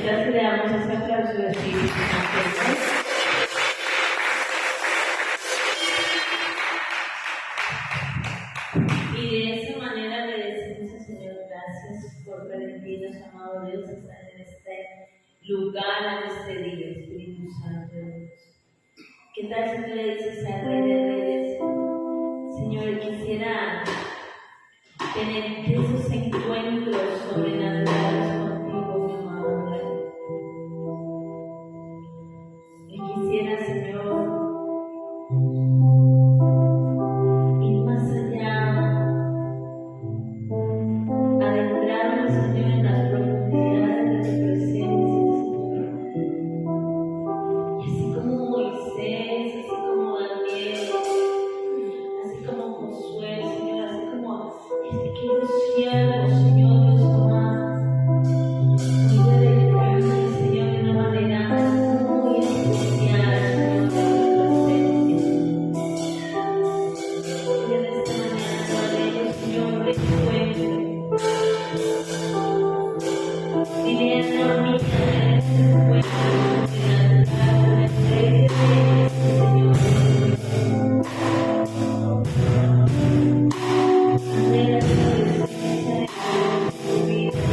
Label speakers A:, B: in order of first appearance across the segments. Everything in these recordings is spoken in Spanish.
A: mientras le damos ese aplauso de Espíritu Santo. Y de esa manera le decimos al Señor gracias por permitirnos, amado Dios, estar en este lugar, en este día, Espíritu Santo de Dios. ¿Qué tal si tú le dices al Rey de Reyes, Señor, quisiera tener esos encuentros sobrenaturales contigo, mi amado Rey? Y quisiera, Señor, ir más allá, adentrarnos, Señor, en las profundidades de tu presencia, Señor. Y así como Moisés, así como Daniel, así como Josué, Señor, así como aquellos siervos, Señor, Dios amado, hoy te dedicamos, Señor, de una manera muy especial, Señor, de tu presencia. Y en esta mañana, de ellos, Señor, recuerdo. Dile a tu amiga de este encuentro, de la Rey de Reyes, Señor. Anhela tu presencia de tu vida,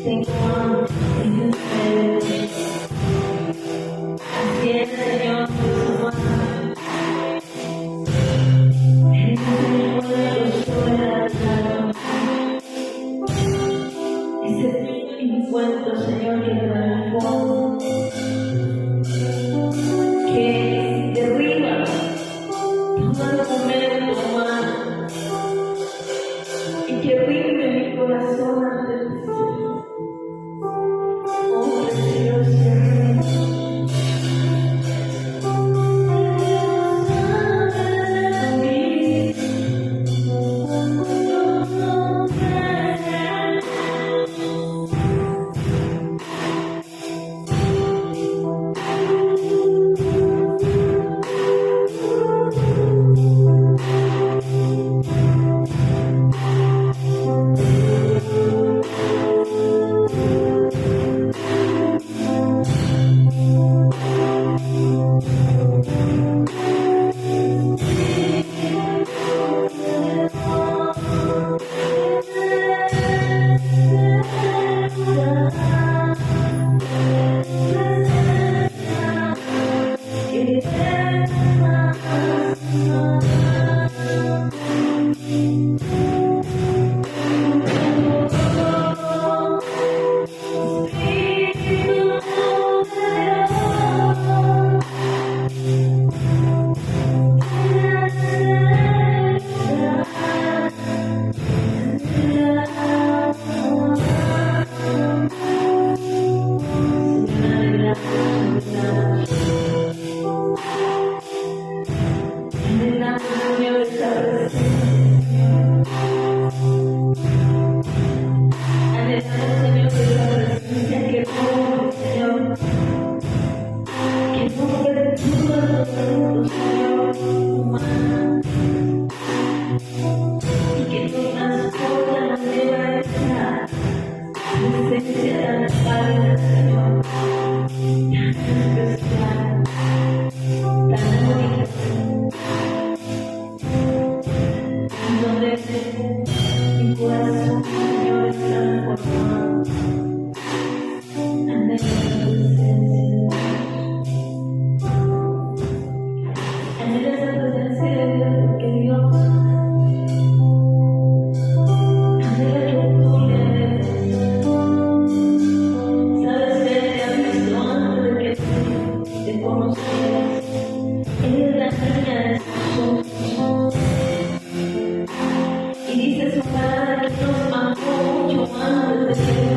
A: tengo hambre de ustedes. Así es, Señor, tu mano. Eres el pueblo sobre la tierra. Ese encuentro, Señor, que transforma, que derriba todo argumento humano y que rinde mi corazón ante ti, Señor. Oh, precioso Rey. Y dice su palabra que nos amó mucho antes de que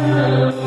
A: Yeah.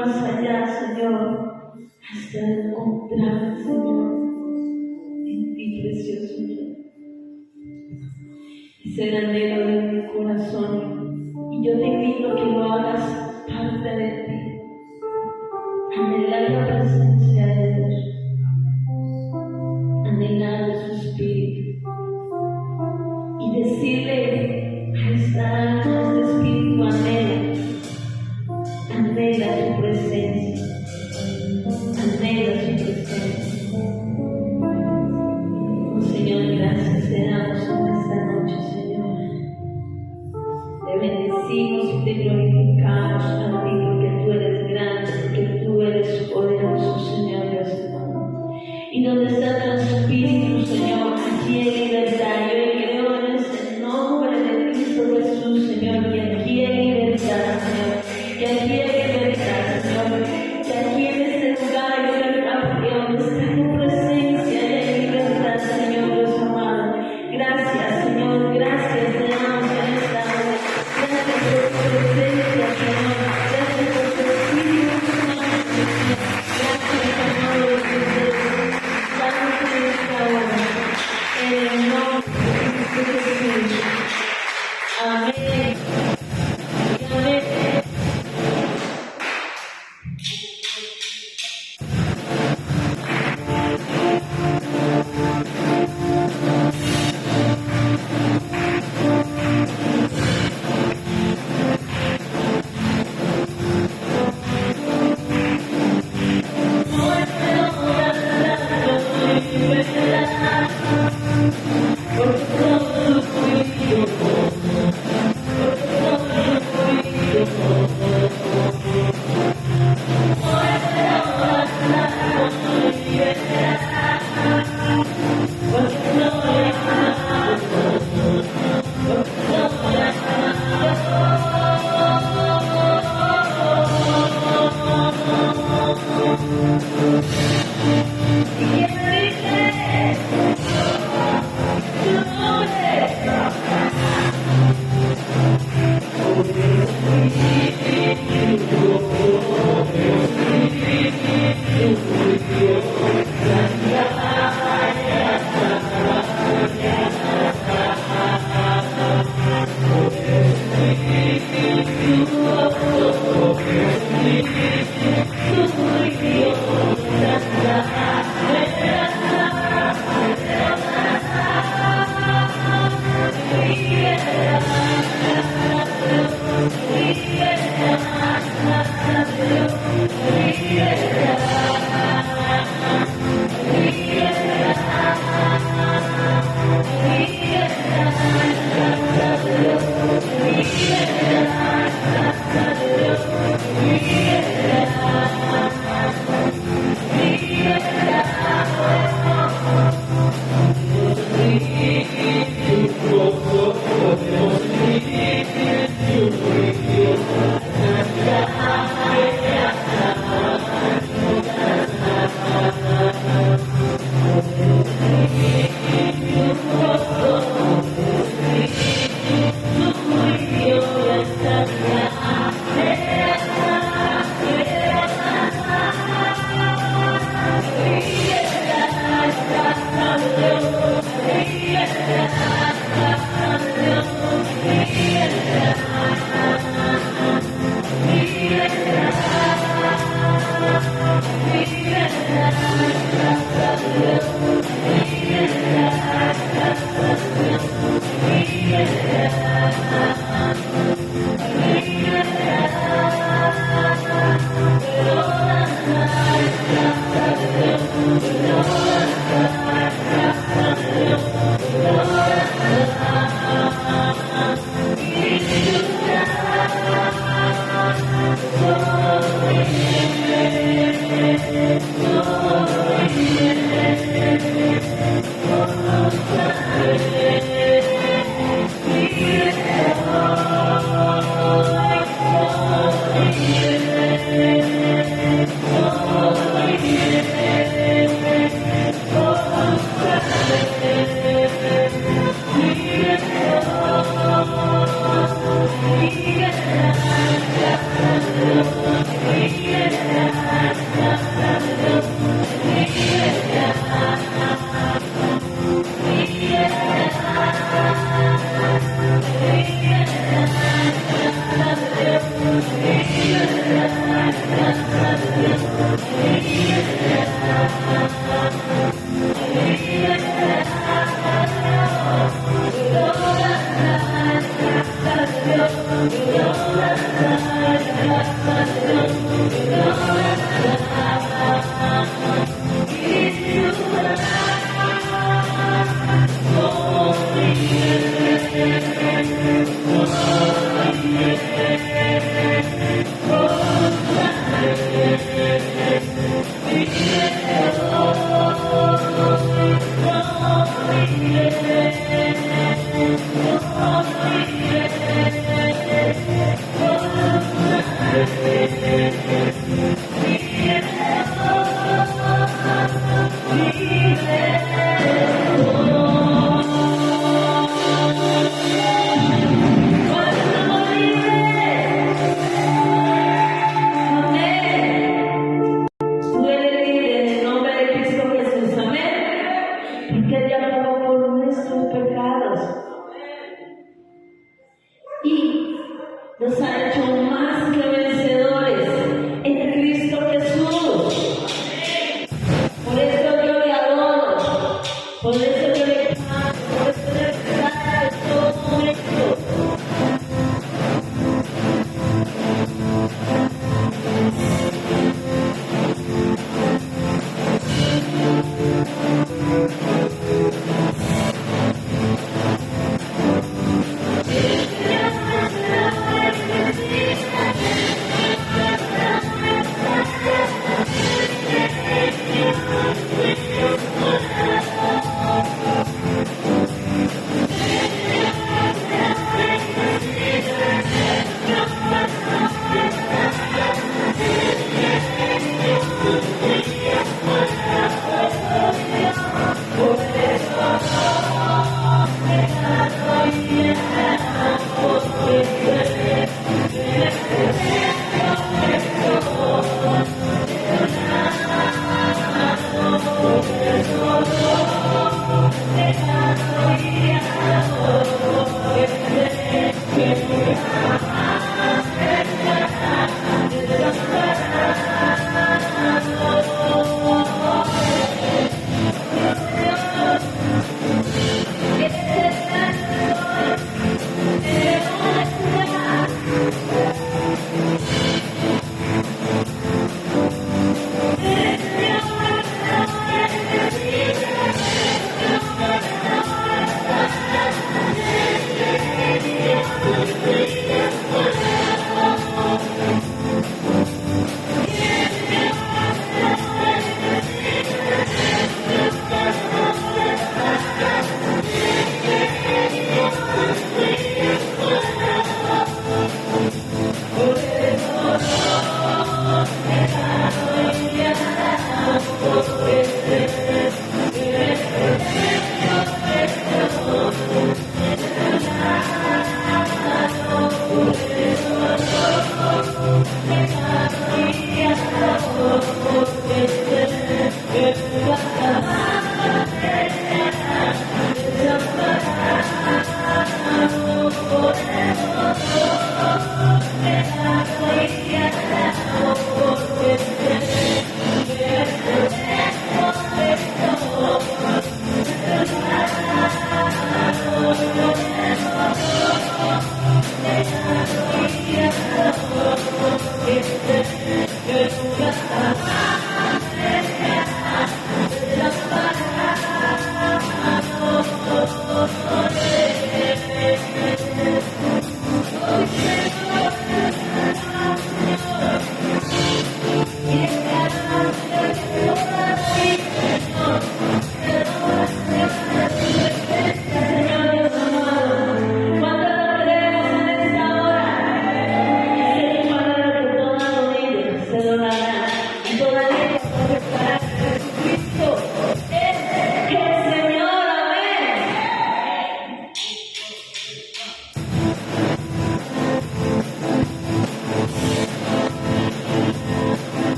A: más allá, Señor, hasta encontrar, Señor, en ti, precioso Dios. Es el anhelo de mi corazón, y yo te invito a que lo hagas parte de ti. Anhelar la presencia de Dios, anhelar de su Espíritu, y decirle a esta alma, a este Espíritu, anhela su presencia, anhela su presencia. Oh, Señor, gracias te damos en esta noche, Señor. Te bendecimos y te glorificamos a ti, porque tú eres grande, porque tú eres poderoso, Señor Dios hermano. Y donde está tu Espíritu, Señor, allí hay libertad. Yo creo en ese nombre de Cristo Jesús, Señor, que aquí hay libertad, Señor, que aquí hay libertad, Señor, que aquí en este lugar hay libertad, porque donde está tu presencia hay libertad, Señor Dios amado. Gracias, Señor, gracias te damos en esta hora. Gracias por tu presencia, Señor. Gracias por tu Espíritu Santo, Señor. Gracias, Señor, danos en esta hora. En el nombre de Jesús. Amén. Amén.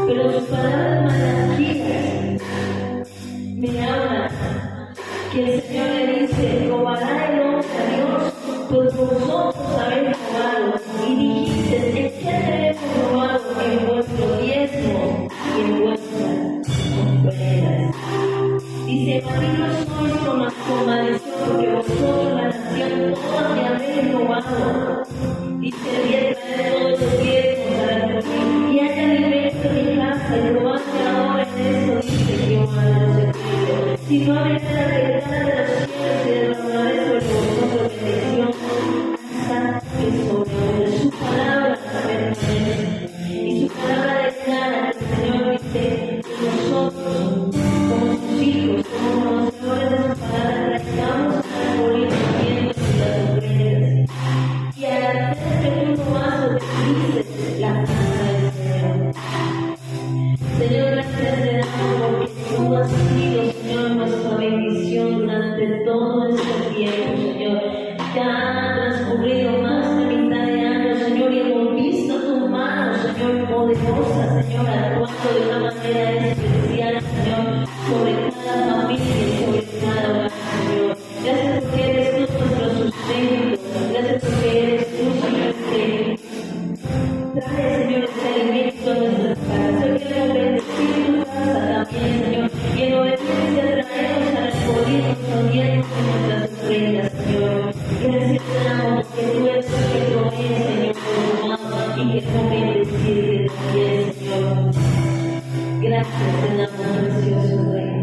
A: Pero sus palabras malaquías me hablan que el Señor le dice: robará el hombre a Dios, pues vosotros habéis robado, y dijisteis: ¿en qué hemos robado? En vuestro diezmo y en vuestras ofrendas. Dice: malditos sois con maldición, porque vosotros, la nación toda, me habéis robado. Dice: voy a traer todos los diezmos a la nación, y hay alimento en mi casa, y robadme ahora en eso, dice Jehová de los ejércitos. Si no abriré la ventana de los cielos y derramaré sobre vosotros bendición, hasta que sobreabunde. Su palabra permanece, y su palabra declara que el Señor dice que nosotros, como sus hijos, como conocedores de su palabra, traigamos al morir los diezmos y las ofrendas. Y al hacer que tú nomás obedieces la palabra del Señor. Señor, gracias te damos porque tú has sido, Señor, nuestra bendición durante todo este tiempo, Señor. Ya ha transcurrido más de mitad de año, Señor, y hemos visto tu mano, Señor, poderosa, Señor, actuando de una manera especial, Señor, sobre cada familia y sobre cada hogar, Señor. Gracias porque eres tú nuestro sustento. Gracias porque eres tú, Señor, que trae, Señor, este alimento a nuestras casas. Hoy queremos bendecir tu casa también, Señor, y en obediencia traemos a recibir nuestros diezmos y nuestras ofrendas, Señor. Gracias te damos porque tú eres el que provee, Señor, por tu mano, y queremos bendecirte también, Señor. Gracias te damos, precioso Rey.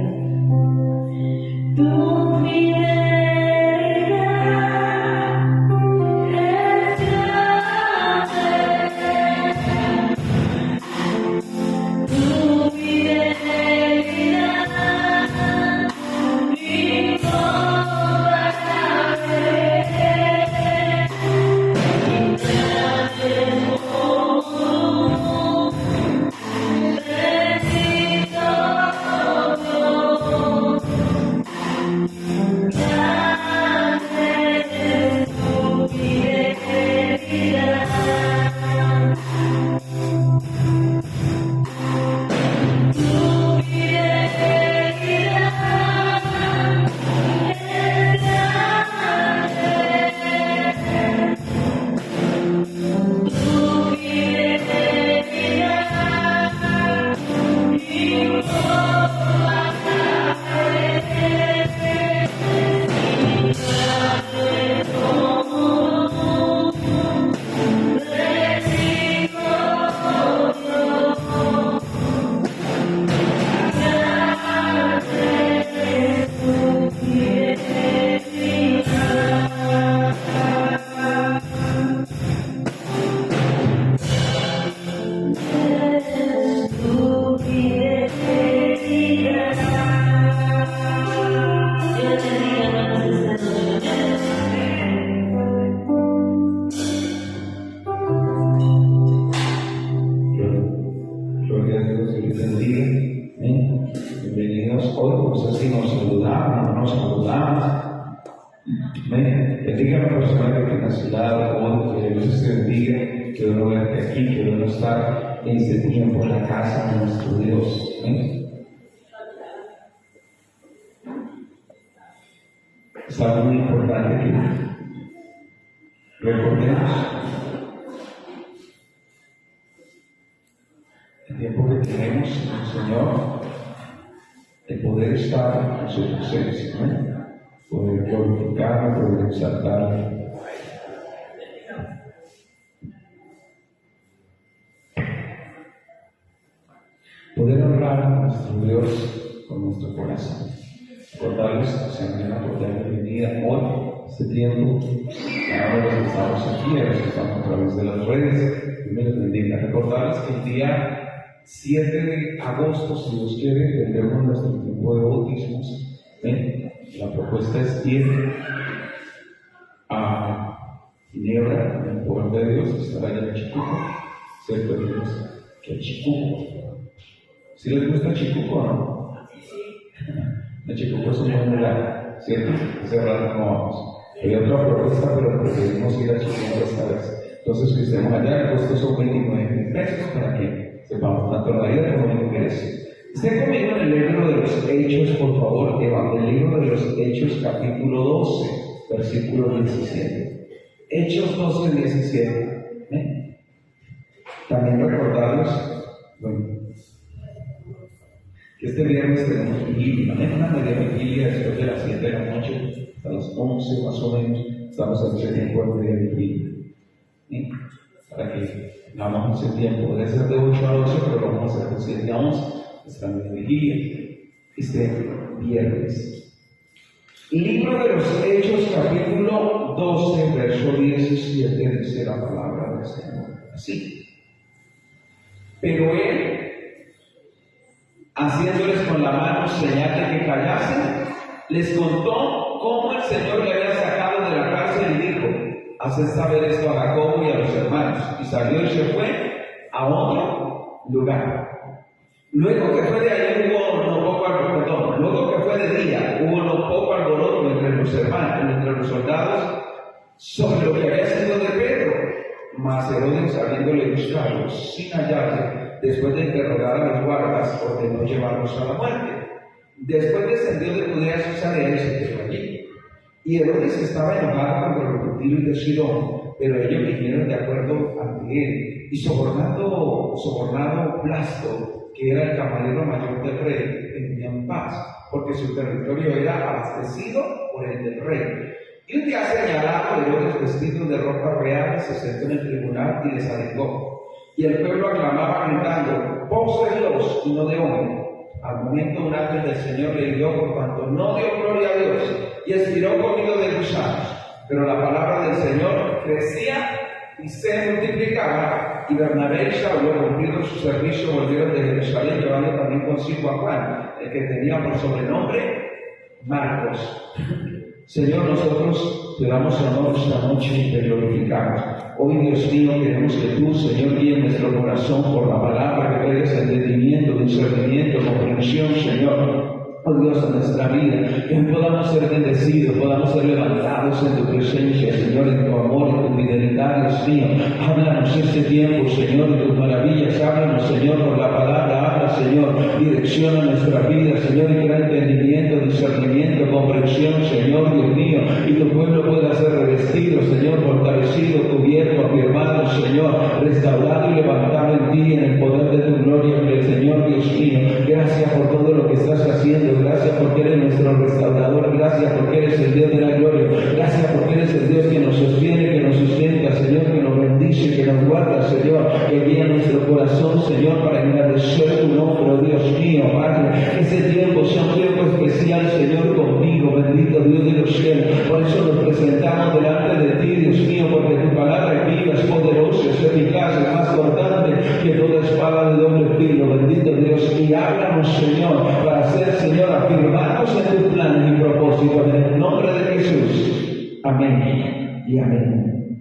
A: Tu fidelidad es grande. Tu fidelidad
B: Bendiga a la persona que tiene a su lado, que Dios te bendiga, que uno verte aquí, que uno está en este tiempo en la casa de nuestro Dios. Es algo muy importante que recordemos el tiempo que tenemos en el Señor, el poder estar en su presencia, poder glorificarlo, poder exaltarlo. Poder hablar a nuestro Dios con nuestro corazón. Recordarles que se han por la bienvenida hoy, este tiempo, a los que estamos aquí, a los que estamos a través de las redes. Dios me les bendiga. Recordarles que el día 7 de agosto, si Dios quiere, tendremos nuestro tiempo de bautismos. La propuesta es ir a Ginebra, en el poder de Dios, que estará allá en Chicuco. ¿Cierto, Dios? Que Chicuco. ¿Sí les gusta Chicuco o no? El Chicuco es un buen lugar, ¿cierto? Hace rato no vamos. Hay otra propuesta, pero preferimos ir a Chicuco esta vez. Entonces, que estemos allá, el costo son 29,000 pesos para que sepamos tanto la vida como el ingreso. Estén conmigo en el libro de los Hechos, por favor, el libro de los Hechos, capítulo 12, versículo 17. Hechos 12:17. También recordarles, bueno, que este viernes tenemos vigilia, una media vigilia después de las 7 de la noche, a las 11 más o menos, estamos en ese tiempo de vigilia. Para que hagamos ese tiempo, debe ser de 8 a 12, pero lo vamos a hacer de 7 a 11, nuestra media vigilia, este viernes. Libro de los Hechos, capítulo 12, verso 17, dice la palabra del Señor así. Pero él, haciéndoles con la mano señal de que callasen, les contó cómo el Señor le había sacado de la cárcel y dijo: haced saber esto a Jacobo y a los hermanos. Y salió y se fue a otro lugar. Luego que fue de ahí luego que fue de día, hubo no poco alboroto entre los hermanos, entre los soldados, sobre lo que había sido de Pedro. Mas Herodes, habiéndole buscado sin hallarle, después de interrogar a los guardas, ordenó llevarlos a la muerte. Después descendió de Judea a Cesarea y se quedó allí. Y Herodes estaba enojado contra los judíos de Sidón, pero ellos vinieron de acuerdo ante él, y sobornado Blasto, que era el camarero mayor del rey, tenían paz, porque su territorio era abastecido por el del rey. Y un día señalado, Herodes, vestido de ropa real, se sentó en el tribunal y les arengó. Y el pueblo aclamaba gritando: voz de Dios y no de hombre. Al momento un ángel del Señor le hirió por cuanto no dio gloria a Dios, y expiró comido de gusanos. Pero la palabra del Señor crecía y se multiplicaba, y Bernabé y Saulo, cumplido su servicio, volvieron de Jerusalén, llevando también consigo a Juan, el que tenía por sobrenombre Marcos. Señor, nosotros te damos honor esta noche y te glorificamos. Hoy, Dios mío, queremos que tú, Señor, guíes nuestro corazón por la palabra, que traigas entendimiento, discernimiento, comprensión, Señor. Oh Dios, en nuestra vida, que podamos ser bendecidos, podamos ser levantados en tu presencia, Señor, en tu amor, en tu fidelidad, Dios mío. Háblanos este tiempo, Señor, de tus maravillas. Háblanos, Señor, por la palabra. Habla, Señor, direcciona nuestra vida, Señor, y crea entendimiento, discernimiento, comprensión, Señor, Dios mío, y tu pueblo pueda ser revestido, Señor, fortalecido, cubierto, afirmado, Señor, restaurado y levantado en ti, en el poder de tu gloria, Señor, Dios mío. Gracias por todo lo que estás haciendo. Gracias porque eres nuestro restaurador. Gracias porque eres el Dios de la gloria. Gracias porque eres el Dios que nos sostiene, que nos sustenta, Señor, que nos bendice, que nos guarda, Señor, que guía nuestro corazón, Señor, para engrandecer tu nombre, oh Dios mío, Padre. Que ese tiempo sea un tiempo especial, Señor, contigo, bendito Dios de los cielos. Por eso nos presentamos delante de ti, Dios mío, porque tu palabra es viva, es poderosa, es eficaz, es más cortante que toda espada de doble filo. Bendito Dios, y háblanos, Señor, para hacer, Señor, afirmarnos en tus planes y propósitos, en el nombre de Jesús. Amén y amén.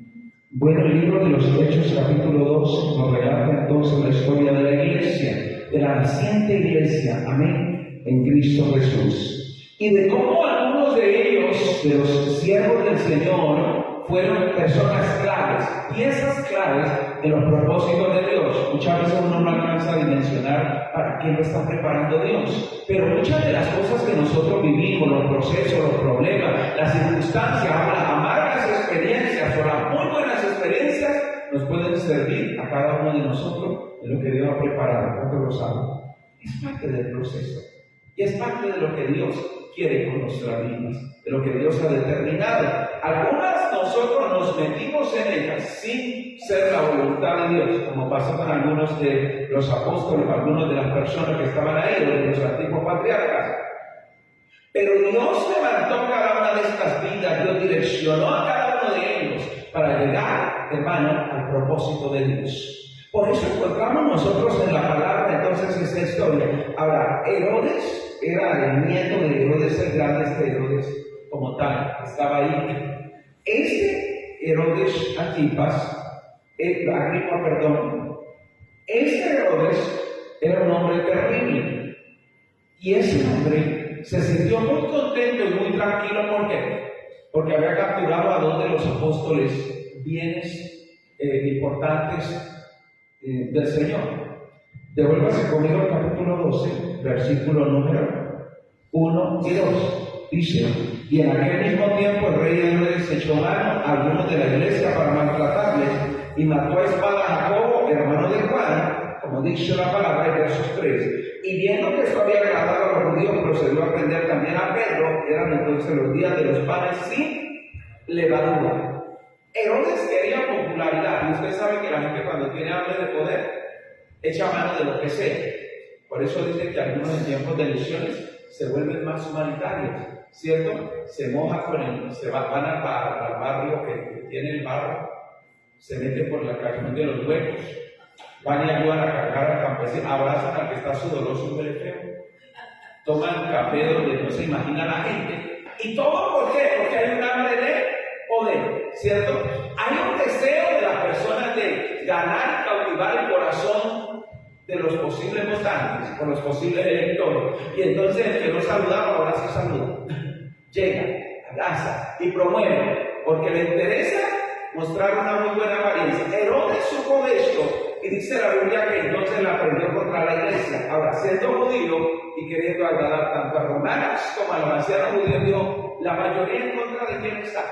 B: Bueno, el libro de los Hechos, capítulo 12, nos relata entonces la historia de la iglesia, de la naciente iglesia, amén, en Cristo Jesús. Y de cómo algunos de ellos, de los siervos del Señor, fueron personas claves, piezas claves de los propósitos de Dios. Muchas veces uno no alcanza a dimensionar para qué lo está preparando Dios, pero muchas de las cosas que nosotros vivimos, los procesos, los problemas, las circunstancias, las amargas experiencias o las muy buenas experiencias, nos pueden servir a cada uno de nosotros de lo que Dios ha preparado. ¿Cuánto lo saben? Es parte del proceso y es parte de lo que Dios quiere con nuestras vidas, de lo que Dios ha determinado. Algunas nosotros nos metimos en ellas sin ser la voluntad de Dios, como pasó con algunos de los apóstoles, algunas de las personas que estaban ahí, de los antiguos patriarcas. Pero Dios levantó cada una de estas vidas, Dios direccionó a cada uno de ellos para llegar, hermano, al propósito de Dios. Por eso encontramos nosotros en la palabra entonces esta historia. Ahora, Herodes era el nieto de Herodes el Grande, Herodes como tal, estaba ahí. Herodes Agripa, Herodes era un hombre terrible. Y ese hombre se sintió muy contento y muy tranquilo. ¿Por qué? Porque había capturado a dos de los apóstoles bienes importantes del Señor. Devuélvase conmigo al capítulo 12, versículo número 1 y 2. Dice, y en aquel mismo tiempo el rey Herodes echó mano a algunos de la iglesia para maltratarles y mató a espada a Jacobo, hermano de Juan, como dice la palabra en versos 3. Y viendo que esto había agradado a los judíos, procedió a prender también a Pedro, que eran entonces los días de los panes sin levadura. Herodes quería popularidad, y usted sabe que la gente cuando tiene hambre de poder, echa mano de lo que sea. Por eso dice que algunos en tiempos de elecciones se vuelven más humanitarios, ¿cierto? Se moja van al barrio que tiene el barro, se meten por la calle de los huecos, van y ayudan a cargar al campesino, abrazan al que está sudoroso y huele feo, toman café donde no se imagina la gente. ¿Y todo por qué? Porque hay un hambre de poder, ¿cierto? Hay un deseo de las personas de ganar y cautivar el corazón de los posibles votantes, o los posibles electores. Y entonces el que no saludaba, ahora sí saluda. Llega, abraza y promueve, porque le interesa mostrar una muy buena apariencia. Herodes supo de esto y dice la Biblia que entonces la prendió contra la iglesia. Ahora, siendo judío y queriendo agradar tanto a romanos como a los ancianos judíos, dijo, la mayoría en contra de quién está.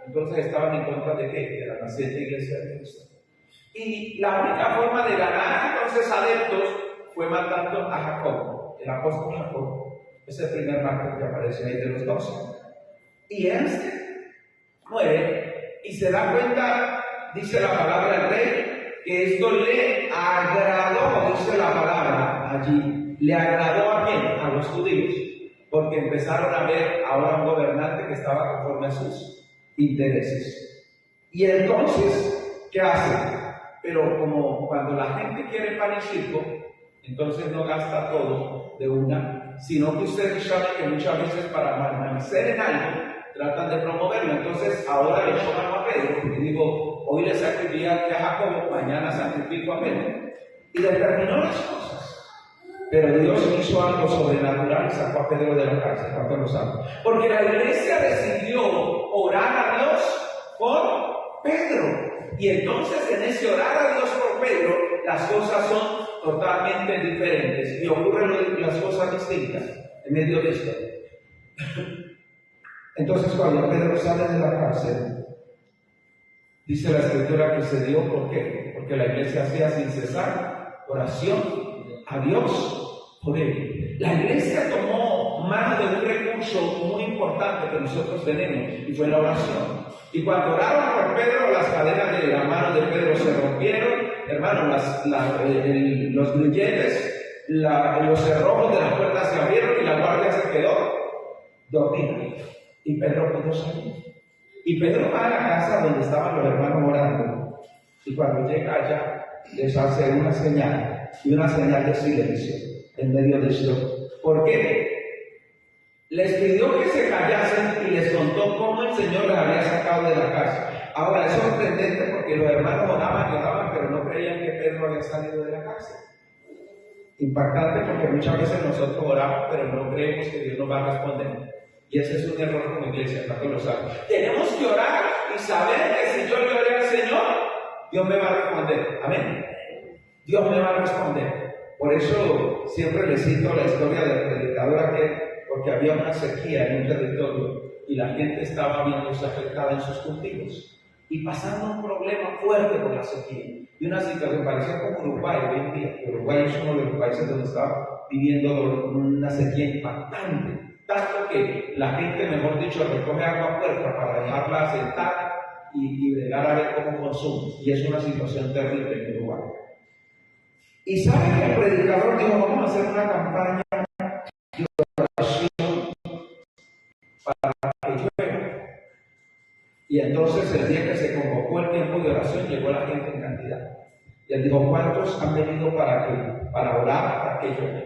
B: Entonces estaban en contra de qué? De la naciente iglesia de Cristo. Y la única forma de ganar entonces adeptos fue matando a Jacobo, el apóstol Jacobo. Es el primer mártir que aparece ahí de los 12. Y este muere y se da cuenta, dice la palabra del rey, que esto le agradó, dice la palabra allí. ¿Le agradó a quién? A los judíos. Porque empezaron a ver ahora un gobernante que estaba conforme a sus intereses. Y entonces, ¿qué hacen? Pero como cuando la gente quiere pan y circo, entonces no gasta todo de una, sino que ustedes saben que muchas veces para permanecer en algo tratan de promoverlo. Entonces ahora le echó mano a Pedro y digo, hoy le sacrifico a Jacobo, mañana sacrifico a Pedro. Y determinó las cosas. Pero Dios hizo algo sobrenatural y sacó a Pedro de la cárcel, ¿cuántos lo saben? Porque la iglesia decidió orar a Dios por Pedro. Y entonces en ese orar a Dios por Pedro, las cosas son totalmente diferentes y ocurren las cosas distintas en medio de esto. Entonces cuando Pedro sale de la cárcel, dice la escritura que se dio, ¿por qué? Porque la iglesia hacía sin cesar oración a Dios por él. La iglesia tomó mano de un recurso muy importante que nosotros tenemos y fue la oración. Y cuando oraron por Pedro, las cadenas de la mano de Pedro se rompieron, hermano, los grilletes, los cerrojos de las puertas se abrieron y la guardia se quedó dormida. Y Pedro pudo salir. Y Pedro va a la casa donde estaban los hermanos orando. Y cuando llega allá, les hace una señal, y una señal de silencio en medio de esto. ¿Por qué? Les pidió que se callasen y les contó cómo el Señor les había sacado de la cárcel. Ahora es sorprendente porque los hermanos oraban y oraban, pero no creían que Pedro había salido de la cárcel. Impactante porque muchas veces nosotros oramos, pero no creemos que Dios nos va a responder. Y ese es un error como iglesia, para que lo saben. Tenemos que orar y saber que si yo le oré al Señor, Dios me va a responder. Amén. Dios me va a responder. Por eso siempre les cito la historia del predicador aquel, porque había una sequía en un territorio y la gente estaba viéndose afectada en sus cultivos y pasando un problema fuerte por la sequía. Y una situación parecía como Uruguay hoy en día. Uruguay es uno de los países donde estaba viviendo una sequía impactante, tanto que la gente, mejor dicho, recoge agua puerta para dejarla sentada y llegar a ver cómo consume. Y es una situación terrible en Uruguay. Y saben que el predicador dijo, vamos a hacer una campaña de oración para que llueva. Y entonces el día que se convocó el tiempo de oración, llegó la gente en cantidad. Y él dijo, ¿cuántos han venido para orar para que llueva?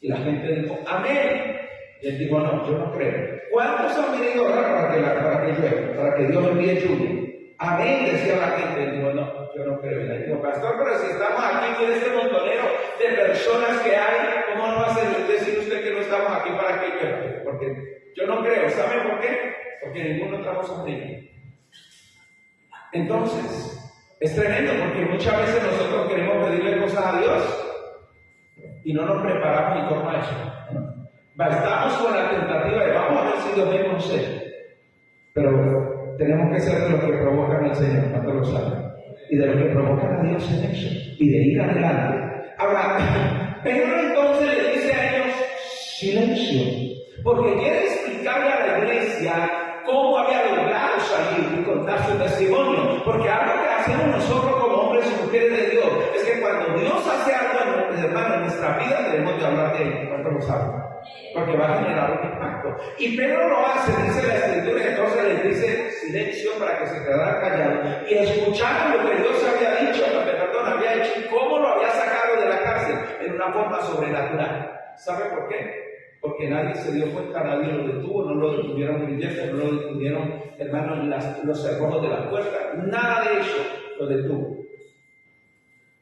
B: Y la gente dijo, amén. Y él dijo, no, yo no creo. ¿Cuántos han venido a orar para que llueva? Para que Dios envíe lluvia. Amén, decía la gente. Él dijo, no, yo no creo. Y le dijo, pastor, pero si estamos aquí en este montonero de personas que hay, ¿cómo no va a decir usted que no estamos aquí para que llueva? Porque yo no creo. ¿Sabe por qué? Porque ninguno trajo sombrilla. Entonces, es tremendo porque muchas veces nosotros queremos pedirle cosas a Dios y no nos preparamos ni cómo eso. Estamos con la tentativa de vamos a ver si Dios me concede. Pero tenemos que ser de los que provocan al Señor, ¿cuánto lo saben? Y de los que provocan a Dios en eso, y de ir adelante. Ahora, Pedro entonces le dice a ellos, silencio, porque quiere explicarle a la iglesia cómo había logrado salir y contar su testimonio. Porque algo que hacemos nosotros como hombres y mujeres de Dios es que cuando Dios hace algo, hermano, en nuestra vida debemos de hablar de él, ¿cuánto lo saben? Porque va a generar un impacto. Y Pedro lo hace, dice la Escritura, y entonces les dice silencio para que se quedaran callados. Y escucharon lo que Dios había dicho, había hecho y cómo lo había sacado de la cárcel en una forma sobrenatural. ¿Sabe por qué? Porque nadie se dio cuenta, nadie lo detuvo, no lo detuvieron grilletes, no lo detuvieron, hermanos, los cerrojos de la puerta, nada de eso lo detuvo.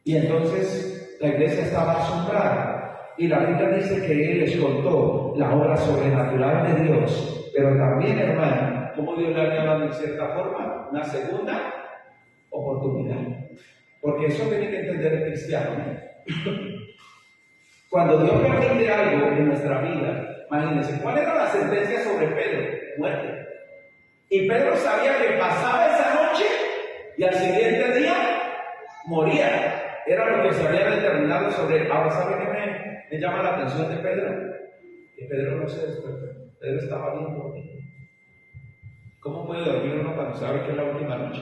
B: Y entonces la iglesia estaba asombrada. Y la Biblia dice que Él les contó la obra sobrenatural de Dios, pero también, hermano, como Dios le había dado en cierta forma una segunda oportunidad. Porque eso tiene que entender el cristiano, ¿no? Cuando Dios permite algo en nuestra vida, imagínense, ¿cuál era la sentencia sobre Pedro? Muerte. Y Pedro sabía que pasaba esa noche y al siguiente día moría. Era lo que se había determinado sobre él. Ahora, ¿sabe qué me llama la atención de Pedro? Que Pedro no se despertó. Pedro estaba bien dormido. ¿Cómo puede dormir uno cuando sabe que es la última noche?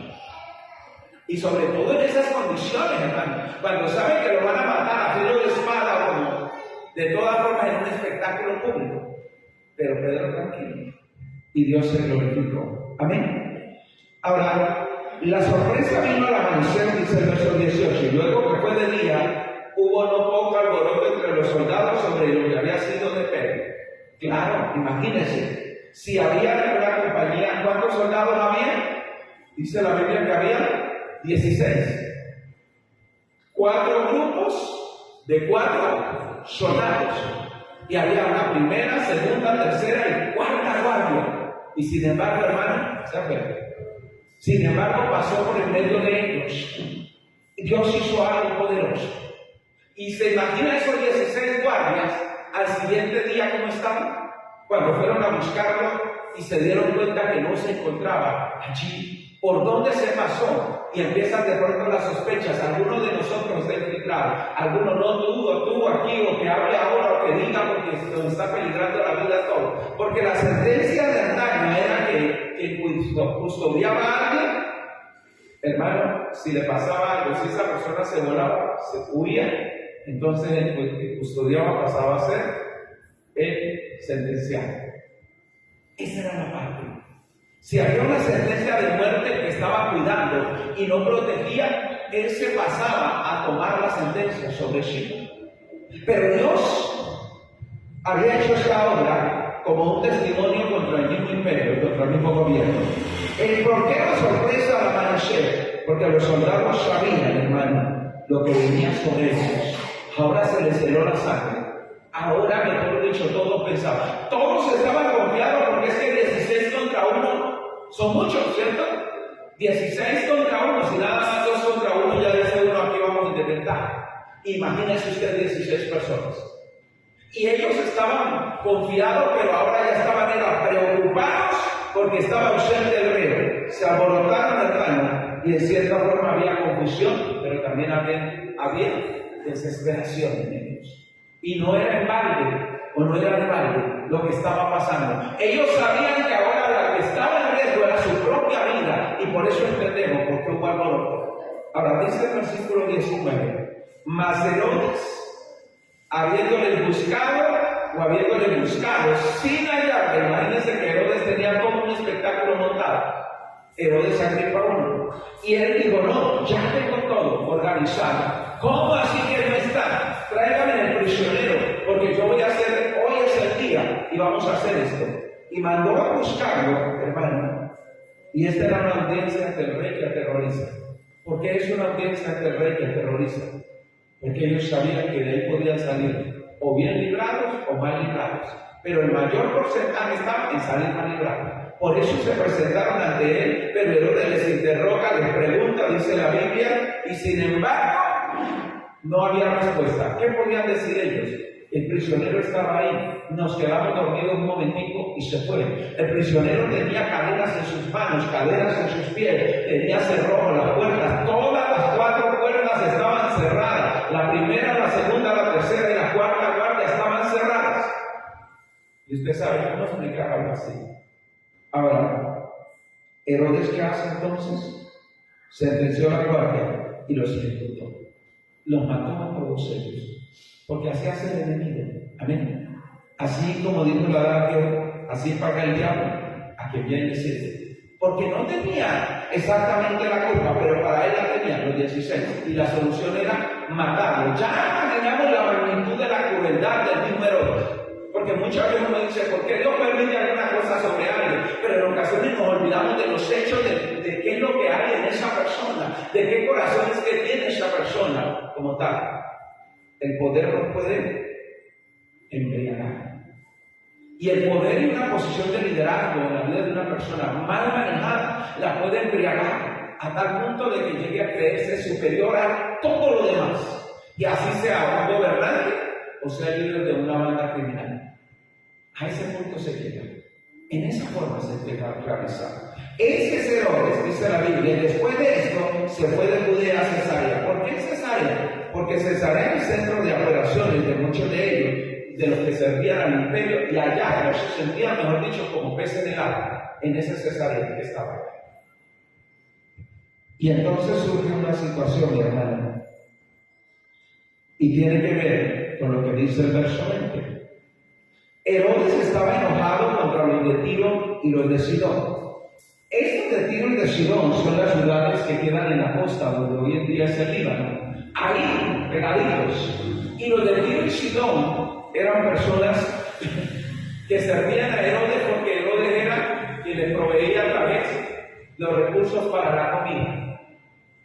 B: Y sobre todo en esas condiciones, hermano. Cuando sabe que lo van a matar a filo de espada o como de todas formas en un espectáculo público. Pero Pedro tranquilo. Y Dios se glorificó. Amén. Ahora, la sorpresa vino al amanecer, dice el verso 18. Y luego que fue de día, hubo no poco alboroto entre los soldados sobre lo que había sido de Pedro. Claro, imagínense. Si había en una compañía, ¿cuántos soldados había? Dice la Biblia que había 16. 4 grupos de 4 soldados. Y había una primera, segunda, tercera y cuarta guardia. Y sin embargo, hermano, ¿sabe? Sin embargo, pasó por el medio de ellos. Dios hizo algo poderoso. Y se imagina esos 16 guardias al siguiente día cómo estaban. Cuando fueron a buscarlo y se dieron cuenta que no se encontraba allí. ¿Por dónde se pasó? Y empiezan de pronto las sospechas. Algunos de nosotros se infiltraron. Algunos no tuvo aquí, o que hable ahora, o que diga, porque nos está peligrando la vida todo. Porque la sentencia de antaño era que custodiaba a alguien, hermano, si le pasaba algo, si esa persona se volaba, se huía, entonces el que custodiaba pasaba a ser el sentenciado. Esa era la parte. Si había una sentencia de muerte que estaba cuidando y no protegía, él se pasaba a tomar la sentencia sobre sí. Pero Dios había hecho esta obra como un testimonio contra el mismo imperio, contra el mismo gobierno. ¿Por qué la sorpresa al amanecer? Porque los soldados sabían, hermano, lo que venía sobre ellos. Ahora se les heló la sangre. Ahora, mejor dicho, todos pensaban. Todos estaban confiados porque es que 16 contra 1 son muchos, ¿cierto? 16 contra 1, si nada más 2 contra 1, ya dice uno, aquí vamos a intentar. Imagínense usted 16 personas. Y ellos estaban confiados, pero ahora ya estaban preocupados porque estaba ausente el rey. Se alborotaron, hermano, y en cierta forma había confusión, pero también había desesperación en ellos. Y no era en balde, o no era en balde lo que estaba pasando. Ellos sabían que ahora la que estaba en riesgo era su propia vida, y por eso entendemos por qué hubo alboroto. Ahora dice el versículo 19: mas Herodes, habiéndole buscado sin hallarle, imagínense que Herodes tenía todo un espectáculo montado. Herodes Agripa I. Y él dijo: no, ya tengo todo organizado. ¿Cómo así que no está? Tráigame el prisionero, porque yo voy a hacer, hoy es el día, y vamos a hacer esto. Y mandó a buscarlo, hermano. Y esta era una audiencia ante el rey que aterroriza. ¿Por qué es una audiencia ante el rey que aterroriza? Porque ellos sabían que de ahí podían salir o bien librados o mal librados. Pero el mayor porcentaje estaba en salir mal librados. Por eso se presentaron ante él, pero Herodes les interroga, les pregunta, dice la Biblia, y sin embargo no había respuesta. ¿Qué podían decir ellos? El prisionero estaba ahí, nos quedamos dormidos un momentico y se fue. El prisionero tenía cadenas en sus manos, cadenas en sus pies, tenía cerrojo, las puertas, todas las 4 puertas estaban cerradas. La primera, la segunda, la tercera y la cuarta guardia estaban cerradas. Y usted sabe cómo explicar algo así. Ahora, Herodes, ¿qué hace entonces? Sentenció a la guardia y los ejecutó. Los mató a todos ellos. Porque así hace el enemigo. Amén. Así como dijo el adagio, así paga el diablo a quien viene y sirve. Porque no tenía exactamente la culpa, pero para él la tenía, los 16. Y la solución era matarlo. Ya imaginamos la magnitud de la crueldad del mismo Herodes. Porque muchas veces uno dice, ¿por qué Dios permite alguna cosa sobre alguien? Pero en ocasiones nos olvidamos de los hechos, de qué es lo que hay en esa persona, de qué corazones que tiene esa persona como tal. El poder nos puede embriagar. Y el poder y una posición de liderazgo en la vida de una persona mal manejada la puede embriagar a tal punto de que llegue a creerse superior a todo lo demás. Y así sea un gobernante o sea líder de una banda criminal. A ese punto se llega. En esa forma se llega a realizar. Ese Herodes, dice la Biblia, después de esto se fue de Judea a Cesarea. ¿Por qué Cesarea? Porque Cesarea es el centro de operaciones de muchos de ellos, de los que servían al imperio, y allá ellos se sentían, mejor dicho, como peces en el agua, en ese Cesarea que estaba allá. Y entonces surge una situación, mi hermano, y tiene que ver con lo que dice el verso 20. Herodes estaba enojado contra los de Tiro y los de Sidón. Estos de Tiro y de Sidón son las ciudades que quedan en la costa, donde hoy en día es el Líbano. Ahí, pegaditos. Y los de Tiro y Sidón eran personas que servían a Herodes porque Herodes era quien les proveía a través los recursos para la comida.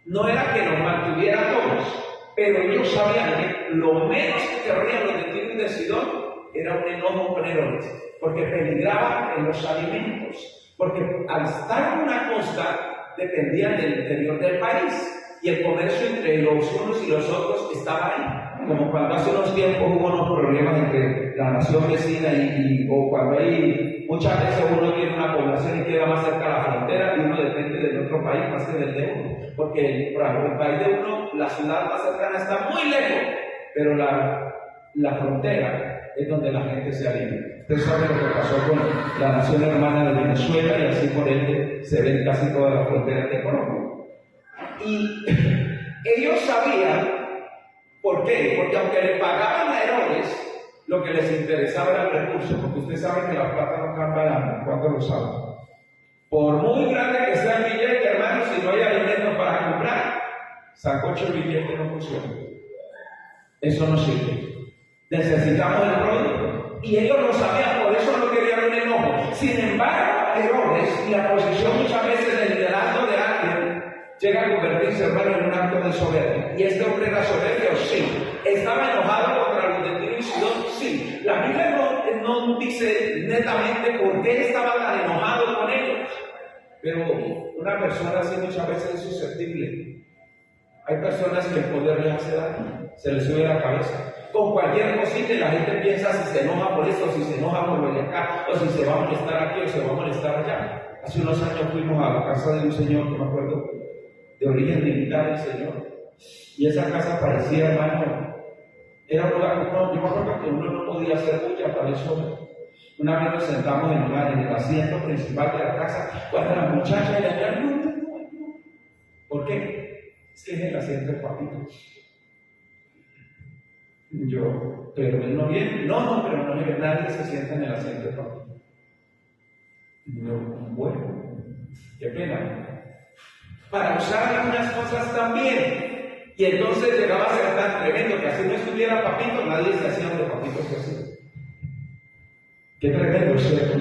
B: No era que los mantuviera a todos, pero ellos sabían que lo menos que querrían los de Tiro y de Sidón era un enojo con Herodes, porque peligraba en los alimentos, porque al estar en una costa dependían del interior del país, y el comercio entre los unos y los otros estaba ahí, como cuando hace unos tiempos hubo unos problemas entre la nación vecina o cuando hay muchas veces uno tiene una población y queda más cerca de la frontera y uno depende del otro país más que del de uno, porque por ejemplo, el país de uno, la ciudad más cercana está muy lejos, pero la frontera es donde la gente se alimenta. Usted sabe lo que pasó con la nación hermana de Venezuela y así por ende se ven casi todas las fronteras de Colombia. Y ellos sabían, ¿por qué? Porque aunque le pagaban a Herodes, lo que les interesaba era el recurso, porque usted sabe que la plata no están pagando, ¿cuánto lo saben? Por muy grande que sea el billete, hermano, si no hay alimento para comprar, sancocho el billete no funciona. Eso no sirve. Necesitamos el producto. Y ellos lo sabían, por eso no querían un enojo. Sin embargo, Herodes y la posición muchas veces del liderazgo de alguien llega a convertirse, hermano, en un acto de soberbia. ¿Y este hombre era soberbio? Sí. ¿Estaba enojado contra los de Tiro y Sidón? Sí. La Biblia no dice netamente por qué estaba tan enojado con ellos. Pero una persona así muchas veces es susceptible. Hay personas que el poder les hace daño, se les sube la cabeza. Con cualquier cosita la gente piensa si se enoja por esto, si se enoja por lo de acá, o si se va a molestar aquí o se va a molestar allá. Hace unos años fuimos a la casa de un señor, que me acuerdo, de origen militar el señor, y esa casa parecía, hermano, era un lugar, yo me acuerdo que uno no podía hacer bulla para eso. Una vez nos sentamos en el asiento principal de la casa, cuando la muchacha le decía, no. ¿Por qué? Es que es el asiento del papito. Yo, pero él no viene. No, pero no viene. Nadie se sienta en el asiento del papito. Yo, bueno, qué pena. Para usar algunas cosas también. Y entonces llegaba a ser tan tremendo que así no estuviera papito, nadie se hacía donde papito se hacía. Qué tremendo, ¿cierto?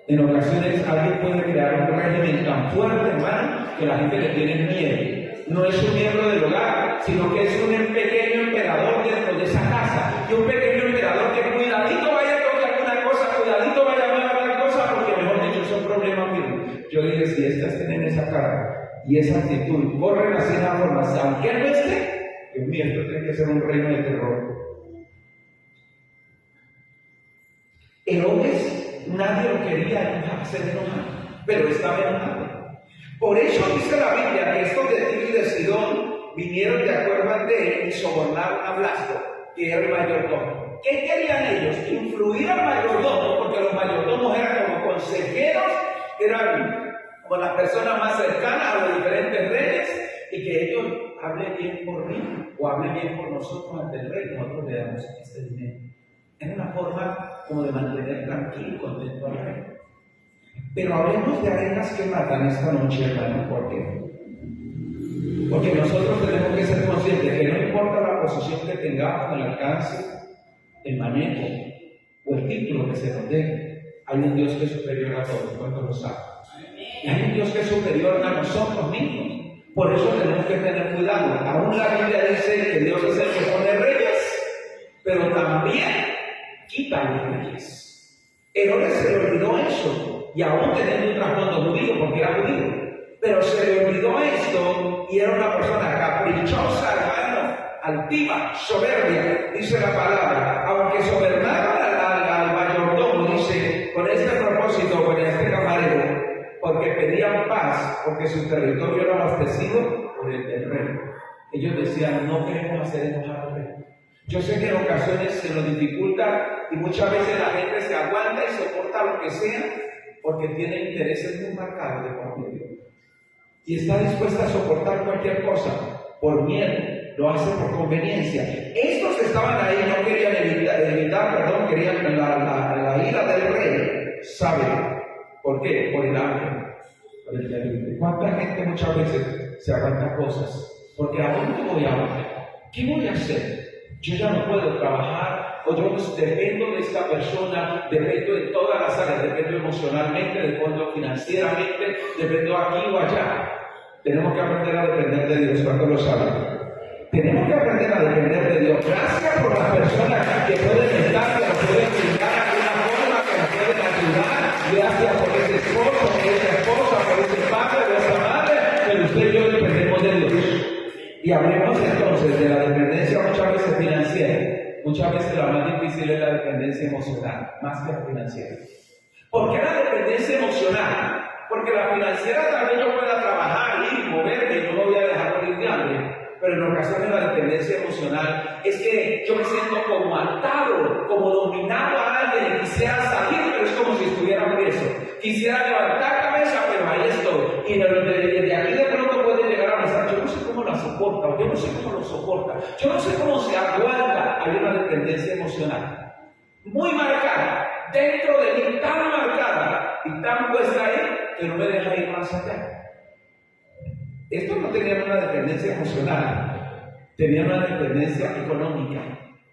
B: En ocasiones alguien puede crear un régimen tan fuerte, hermano, que la gente le tiene miedo. No es un miembro del hogar, sino que es un pequeño emperador dentro de esa casa. Y un pequeño emperador que cuidadito vaya a tocar alguna cosa, cuidadito vaya a ver alguna cosa, porque mejor dicho, son problemas míos. Yo dije, si estas tienen esa cara y esa actitud, corren así en la forma, aunque él no esté, Dios mío, esto tiene que ser un reino de terror. Herodes, nadie lo quería hacer enojar, pero estaba enojado. Por eso dice la Biblia que estos de Tiro y de Sidón vinieron de acuerdo ante él y sobornaron a Blasto, que era el mayordomo. ¿Qué querían ellos? Influir al mayordomo, porque los mayordomos eran como consejeros, eran como las personas más cercanas a los diferentes reyes, y que ellos hablen bien por mí o hablen bien por nosotros ante el rey, nosotros le damos este dinero. Es una forma como de mantener tranquilo y contento al rey. Pero hablemos de arenas que matan esta noche, hermano. ¿Por qué? Porque nosotros tenemos que ser conscientes que no importa la posición que tengamos, el alcance, el manejo o el título que se nos dé, hay un Dios que es superior a todos. ¿Cuántos lo saben? Y hay un Dios que es superior a nosotros mismos. Por eso tenemos que tener cuidado. Aún la Biblia dice que Dios es el que pone reyes, pero también quita los reyes. Herodes se le olvidó eso, y aún teniendo un trasfondo judío, porque era judío, pero se le olvidó esto y era una persona caprichosa, hermano, altiva, soberbia, dice la palabra. Aunque sobornaron al mayordomo, dice, con este propósito, con este camarero, porque pedían paz, porque su territorio era abastecido por el del rey. Ellos decían, no queremos hacer enojar al rey. Yo sé que en ocasiones se nos dificulta y muchas veces la gente se aguanta y soporta lo que sea porque tiene intereses muy marcados de por medio. Y está dispuesta a soportar cualquier cosa por miedo, lo hace por conveniencia. Estos estaban ahí, no querían querían la ira del rey. ¿Saben por qué? Por el hambre, por el peligro. ¿Cuánta gente muchas veces se aguanta cosas? Porque ¿a dónde voy ahora? ¿Qué voy a hacer? Yo ya no puedo trabajar, o yo dependo de esta persona, dependo de todas las áreas, dependo emocionalmente, dependo financieramente, dependo aquí o allá. Tenemos que aprender a depender de Dios. ¿Cuántos lo saben? Tenemos que aprender a depender de Dios. Gracias por las personas que pueden estar, que nos pueden brindar de alguna forma, que nos pueden ayudar. Gracias por ese esposo, por esa esposa, por ese padre, por esa madre, pero usted y yo dependemos de Dios. Y hablemos entonces de la dependencia muchas veces financiera. Muchas veces la más difícil es la dependencia emocional, más que la financiera. ¿Por qué la dependencia emocional? Porque la financiera también yo pueda trabajar, ir, moverme, y no me voy a dejar morir de hambre. Pero en ocasiones la dependencia emocional es que yo me siento como atado, como dominado a alguien, quisiera salir, pero es como si estuviera preso. Quisiera levantar cabeza, pero ahí estoy. Y desde aquí de pronto puede llegar a pensar, yo no sé cómo la soporta, yo no sé cómo lo soporta, yo no sé cómo se aguanta. Hay una dependencia emocional muy marcada, dentro de mí, tan marcada y tan puesta ahí, que no me deja ir más allá. Estos no tenían una dependencia emocional, tenían una dependencia económica.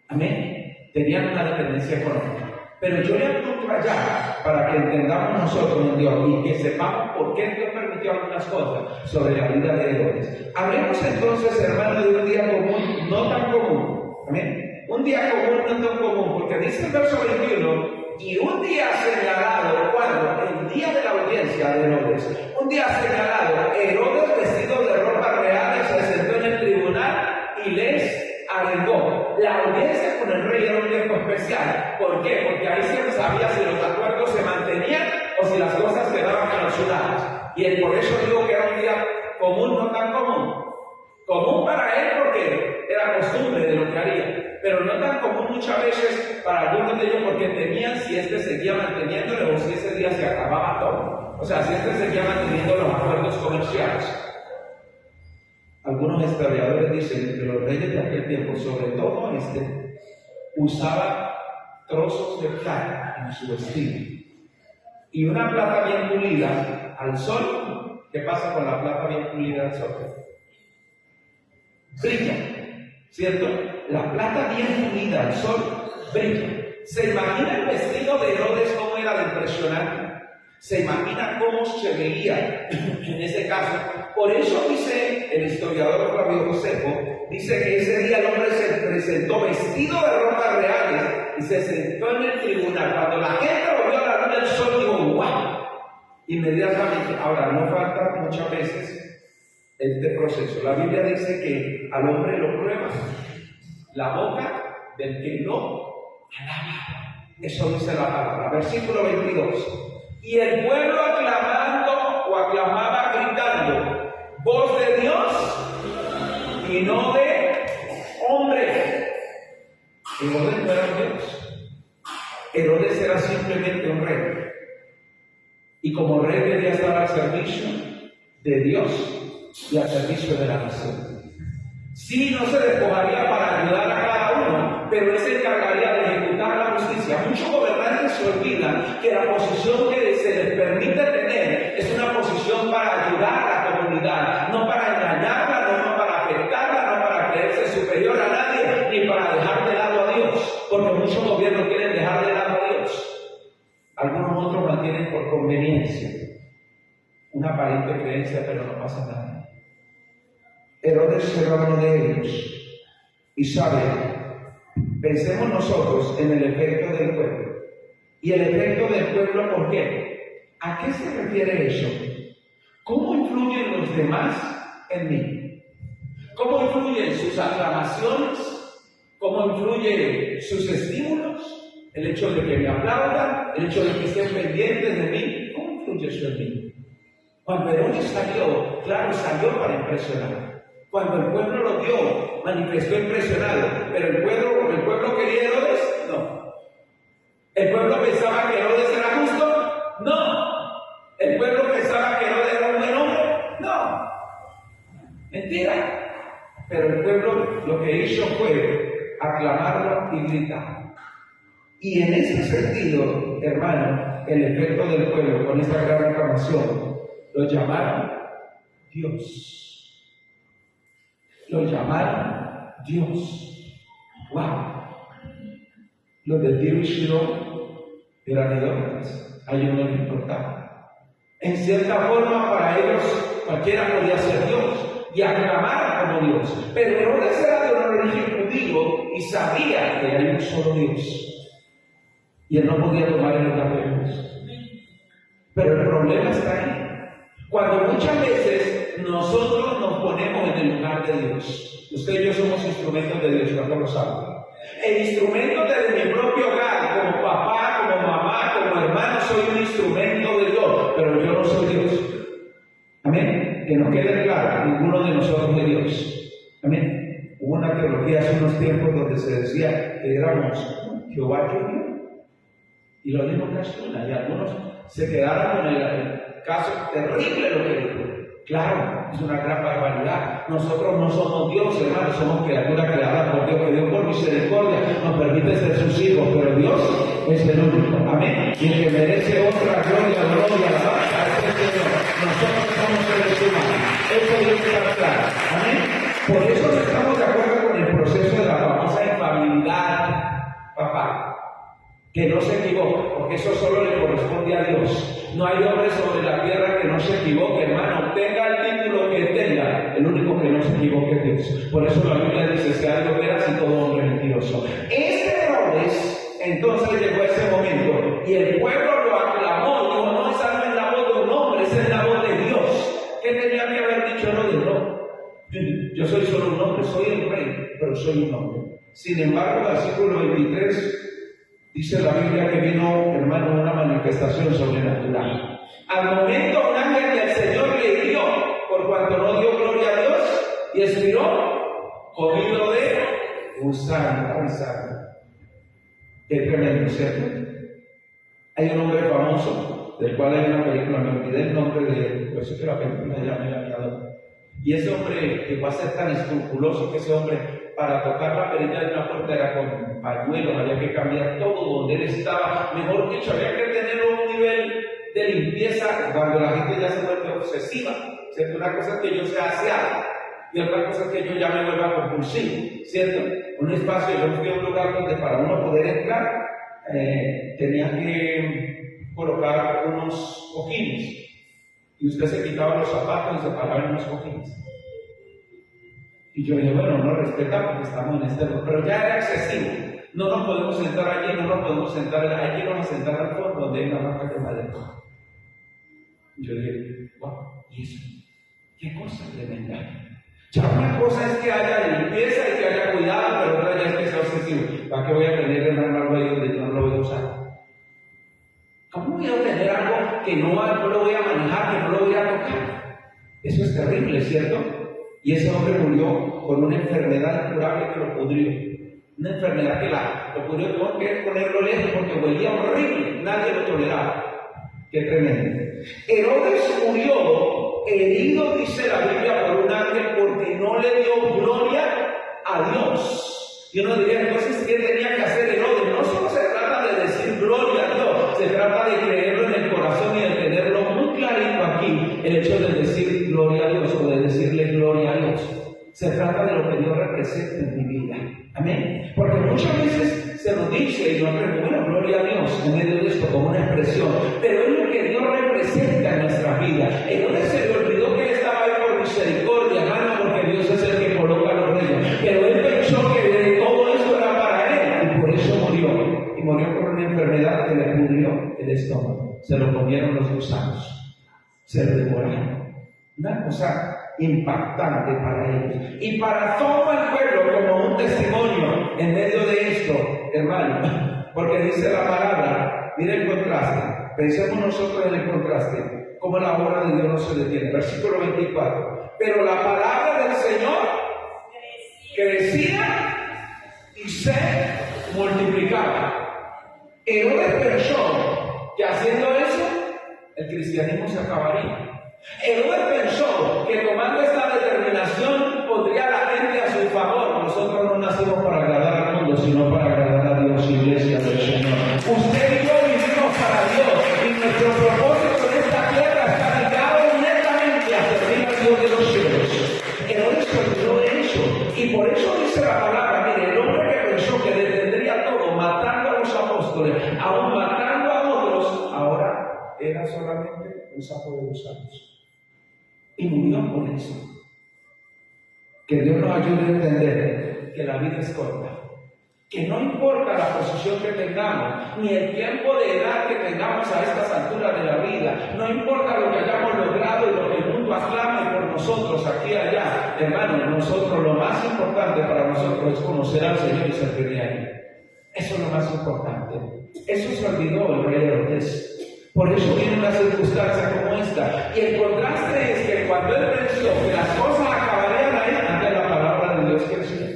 B: Amén. Tenían una dependencia económica. Pero yo le apunto allá para que entendamos nosotros en Dios y que sepamos por qué Dios permitió algunas cosas sobre la vida de Herodes. Hablemos entonces, hermano, de un día común, no tan común. Amén. Un día común, no tan común, porque dice el verso 21. Y un día señalado, ¿cuándo? El día de la audiencia de Herodes. Un día señalado, Herodes vestido de ropas reales se sentó en el tribunal y les arengó. La audiencia con el rey era un tiempo especial. ¿Por qué? Porque ahí se sabía si los acuerdos se mantenían o si las cosas quedaban clausuradas. Y por eso digo que era un día común, no tan común. Común para él porque era costumbre de lo que haría, pero no tan común muchas veces para algunos de ellos porque temían si este seguía manteniéndolo o si ese día se acababa todo. O sea, si este seguía manteniendo los acuerdos comerciales. Algunos historiadores dicen que los reyes de aquel tiempo, sobre todo usaban trozos de plata en su vestido y una plata bien pulida al sol. ¿Qué pasa con la plata bien pulida al sol? Brilla, ¿cierto? La plata bien pulida al sol brilla. ¿Se imagina el vestido de Herodes cómo era de impresionante? ¿Se imagina cómo se veía en ese caso? Por eso dice el historiador Flavio Josefo, dice que ese día el hombre se presentó vestido de ropas reales y se sentó en el tribunal. Cuando la gente lo vio a la luz del sol, dijo, ¡guau! Inmediatamente. Ahora, no falta muchas veces este proceso. La Biblia dice que al hombre lo prueba la boca del que no alaba.
C: Eso dice la palabra. Versículo 22. Y el pueblo aclamaba gritando, voz de Dios y no de hombre. Herodes no era Dios. Herodes era simplemente un rey. Y como rey debía estar al servicio de Dios y al servicio de la nación. Sí, no se despojaría para ayudar a cada uno, pero él se encargaría de ejecutar la justicia. Muchos gobernantes se olvidan que la posición que se les permite tener es una posición para ayudar a la comunidad, no para engañarla, no para afectarla, no para creerse superior a nadie, ni para dejar de lado a Dios, porque muchos gobiernos quieren dejar de lado a Dios. Algunos otros mantienen por conveniencia una aparente creencia, pero no pasa nada. Herodes era uno de ellos. Y saben, pensemos nosotros en el efecto del pueblo. ¿Y el efecto del pueblo por qué? ¿A qué se refiere eso? ¿Cómo influyen los demás en mí? ¿Cómo influyen sus aclamaciones? ¿Cómo influyen sus estímulos? El hecho de que me aplaudan, el hecho de que estén pendientes de mí. ¿Cómo influye eso en mí? Cuando Herodes salió, claro, salió para impresionar. Cuando el pueblo lo vio, manifestó impresionado. Pero el pueblo quería Herodes, no. ¿El pueblo pensaba que Herodes era justo? No. ¿El pueblo pensaba que Herodes era un buen hombre? No. Mentira. Pero el pueblo lo que hizo fue aclamarlo y gritar. Y en ese sentido, hermano, el efecto del pueblo con esta gran aclamación, lo llamaron Dios. Lo llamaron Dios. ¡Wow! Los de Tiro y Sidón eran idólatras. A ellos no les importaba. En cierta forma, para ellos cualquiera podía ser Dios y aclamar como Dios. Pero Herodes era de un origen judío y sabía que hay un solo Dios. Y él no podía tomar en lugar de Dios. Pero el problema está ahí. Cuando muchas veces nosotros nos ponemos en el lugar de Dios. Usted y yo somos instrumentos de Dios, ¿cuánto lo saben? El instrumento desde mi propio hogar, como papá, como mamá, como hermano, soy un instrumento de Dios, pero yo no soy Dios. Amén. Que nos quede claro, ninguno de nosotros es Dios. Amén. Hubo una teología hace unos tiempos donde se decía que éramos Jehová Junior y lo dijo Casuna, y algunos se quedaron con el caso terrible lo que dijo. Claro, es una gran barbaridad. Nosotros no somos Dios, hermanos, somos criaturas creadas por Dios, que Dios por misericordia nos permite ser sus hijos, pero Dios es el único. Amén. Y el que merece otra gloria, alabanza, es el Señor. Nosotros somos seres humanos. Eso debe estar claro. Amén. Por eso no estamos de acuerdo con el proceso de la famosa infalibilidad, papá. Que no se equivoque, porque eso solo le corresponde a Dios. No hay hombre sobre la tierra que no se equivoque, hermano. Tenga el título que tenga, el único que no se equivoque es Dios. Por eso la Biblia dice, sea algo veraz y todo hombre mentiroso. Este Herodes, entonces llegó a ese momento, y el pueblo lo aclamó. Dijo, no, esa no es la voz de un hombre, esa es la voz de Dios. ¿Qué tenía que haber dicho Herodes? No. Yo soy solo un hombre, soy el rey, pero soy un hombre. Sin embargo, versículo 23, dice la Biblia que vino, hermano, una manifestación sobrenatural. Al momento un ángel del Señor le hirió, por cuanto no dio gloria a Dios, y expiró comido de gusano. Qué tremendo, ¿cierto? Hay un hombre famoso, del cual hay una película, me olvidé el nombre de él, por eso que la película se llama El Aviador. Y ese hombre que va a ser tan escrupuloso, que ese hombre, para tocar la perilla de una puerta era con pañuelos, había que cambiar todo donde él estaba. Mejor dicho, había que tener un nivel de limpieza cuando la gente ya se vuelve obsesiva. ¿Cierto? Una cosa es que yo sea aseado y otra cosa es que yo ya me vuelva compulsivo, ¿cierto? Un espacio, yo fui a un lugar donde para uno poder entrar tenía que colocar unos cojines. Y usted se quitaba los zapatos y se paraba en los cojines. Y yo dije, bueno, no respeta porque estamos en este lugar, pero ya era excesivo. No nos podemos sentar allí, no nos podemos sentar allí, vamos a sentar al fondo donde hay una marca de madera. Y yo dije, wow, ¿y eso? ¿Qué cosa tremenda? Ya una cosa es que haya limpieza y que haya cuidado, pero otra ya es que se decir, ¿para qué voy a tener el algo ahí donde yo no lo voy a usar? ¿Cómo voy a obtener algo que no lo voy a manejar, que no lo voy a tocar? Eso es terrible, ¿cierto? Y ese hombre murió con una enfermedad incurable que lo pudrió. Una enfermedad que lo pudrió, tuvo que ponerlo lejos porque huelía horrible, nadie lo toleraba. Qué tremendo. Herodes murió herido, dice la Biblia, por un ángel porque no le dio gloria a Dios. Y uno diría, entonces, ¿qué tenía que hacer Herodes? No solo se trata de decir gloria a Dios, se trata de creerlo en el corazón y de tenerlo muy clarito aquí, el hecho de decir gloria a Dios o de decirle gloria a Dios. Se trata de lo que Dios representa en mi vida. Amén. Porque muchas veces se nos dice, y nosotros, bueno, gloria a Dios, en medio de esto como una expresión, pero es lo que Dios representa en nuestra vida. Entonces se le olvidó que Él estaba ahí por misericordia, hermano, porque Dios es el que coloca los reyes. Pero Él pensó que de todo esto era para Él, y por eso murió. Y murió por una enfermedad que le pudrió el estómago. Se lo comieron los gusanos, se lo devoraron. Una cosa impactante para ellos y para todo el pueblo como un testimonio en medio de esto, hermano, porque dice la palabra, mira el contraste, pensemos nosotros en el contraste, como la obra de Dios no se detiene. Versículo 24, pero la palabra del Señor crecía y se multiplicaba. Herodes pensó que haciendo eso el cristianismo se acabaría. Herodes pensó que tomando esta determinación pondría a la gente a su favor. Nosotros no nacimos para agradar al mundo, sino para agradar a Dios, iglesia del Señor. Usted y yo vivimos para Dios y nuestro propósito en esta tierra está ligado netamente a servir al Dios de los cielos. Herodes se olvidó de eso y por eso dice la palabra, mire, el hombre que pensó que detendría todo matando a los apóstoles, aún matando a otros, ahora era solamente un saco de gusanos. Y murió por eso. Que Dios nos ayude a entender que la vida es corta. Que no importa la posición que tengamos, ni el tiempo de edad que tengamos a estas alturas de la vida, no importa lo que hayamos logrado y lo que el mundo aclame por nosotros aquí y allá, hermanos, nosotros lo más importante para nosotros es conocer al Señor y servirle a Él. Eso es lo más importante. Eso se olvidó el rey Herodes. Por eso viene una circunstancia como esta. Y el contraste es que cuando él pensó que las cosas acabarían ahí, antes la palabra de Dios crecía.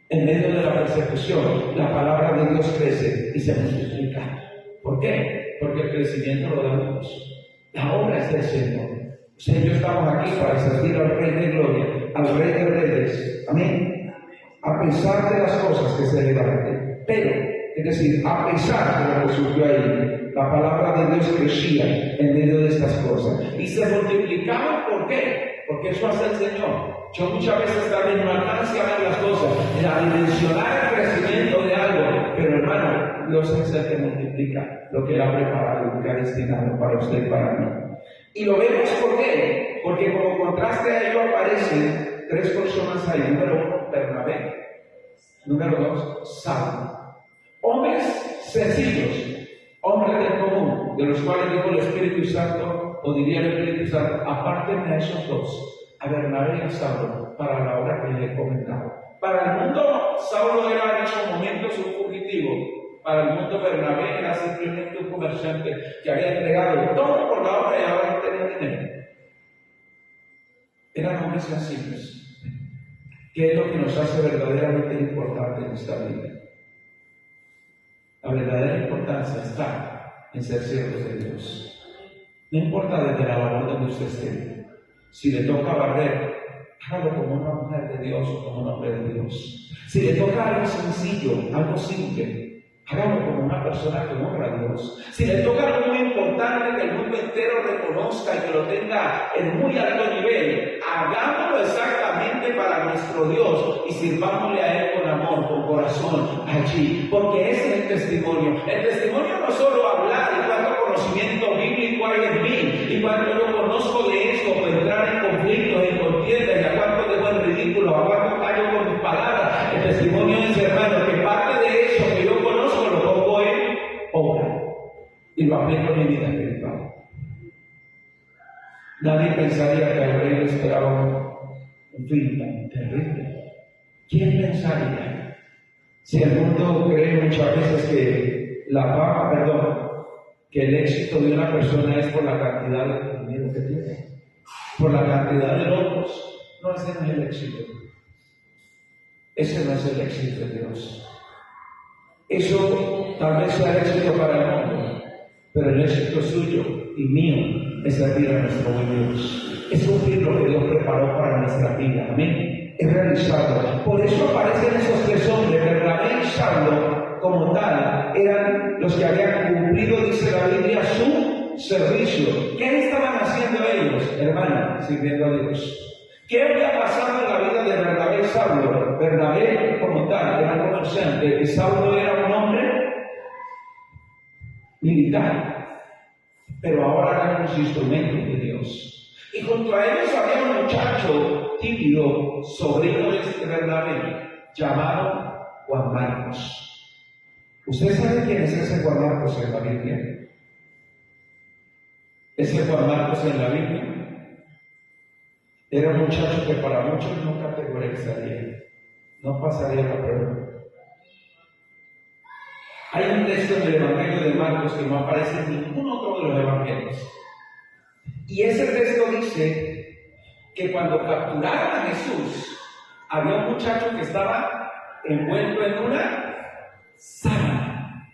C: En medio de la persecución, la palabra de Dios crece y se multiplica. ¿Por qué? Porque el crecimiento lo da Dios. La obra es del Señor. Usted y yo estamos aquí para servir al Rey de Gloria, al Rey de Reyes. Amén. A pesar de las cosas que se levanten. Pero, es decir, a pesar de lo que surgió ahí, la palabra de Dios crecía en medio de estas cosas. Y se multiplicaba, ¿por qué? Porque eso hace el Señor. Yo muchas veces también no alcanzo a ver las cosas, a dimensionar el crecimiento de algo. Pero hermano, Dios es el que multiplica lo que Él ha preparado y que ha destinado para usted y para mí. Y lo vemos ¿por qué? Porque como contraste a ello aparecen tres personas ahí. Número uno, Bernabé. Número dos, Saulo. Hombres sencillos. Hombres del común, de los cuales dijo el Espíritu Santo, o diría el Espíritu Santo, apártenme a esos dos, a Bernabé y a Saulo, para la obra que les he comentado. Para el mundo, Saulo era en esos momentos un fugitivo. Para el mundo, Bernabé era simplemente un comerciante que había entregado todo por la obra y ahora no tenía dinero. Eran hombres sensibles. ¿Qué es lo que nos hace verdaderamente importante en esta vida? La verdadera importancia está en ser siervos de Dios. No importa desde la labor donde usted esté. Si le toca barrer, hágalo como una mujer de Dios o como un hombre de Dios. Si le toca algo sencillo, algo simple, hágalo como una persona que honra a Dios. Si le toca algo muy importante que el mundo entero reconozca y que lo tenga en muy alto nivel, hagámoslo exactamente para nuestro Dios y sirvámosle a Él con amor, con corazón, allí, porque ese es el testimonio. El testimonio no es solo hablar y cuánto conocimiento bíblico hay en mí y cuánto yo conozco de esto, o entrar en conflictos, en contiendas, y a cuánto dejo en ridículo, a cuánto callo con mis palabras. El testimonio es, hermano, que parte de eso que yo conozco lo pongo en obra y lo aplico en mi vida espiritual. Nadie pensaría que al rey le esperaba un fin tan terrible. ¿Quién pensaría? Si el mundo cree muchas veces que que el éxito de una persona es por la cantidad de dinero que tiene, por la cantidad de logros, no, ese no es el éxito. Ese no es el éxito de Dios. Eso tal vez sea el éxito para el mundo, pero el éxito suyo y mío es servir a nuestro buen Dios. Es cumplir lo que Dios preparó para nuestra vida. Amén. Es realizarlo. Por eso aparecen esos tres hombres, Bernabé y Saulo, como tal, eran los que habían cumplido, dice la Biblia, su servicio. ¿Qué estaban haciendo ellos, hermanos? Sirviendo a Dios. ¿Qué había pasado en la vida de Bernabé y Saulo? Bernabé, como tal, era un comerciante y Saulo era un hombre militar, pero ahora eran los instrumentos de Dios. Y junto a ellos había un muchacho tímido, sobrino de este Bernabé, llamado Juan Marcos. ¿Usted sabe quién es ese Juan Marcos en la Biblia? Ese Juan Marcos en la Biblia era un muchacho que para muchos no categorizaría, no pasaría la prueba. Hay un texto en el Evangelio de Marcos que no aparece en ningún otro de los evangelios. Y ese texto dice que cuando capturaron a Jesús, había un muchacho que estaba envuelto en una sábana.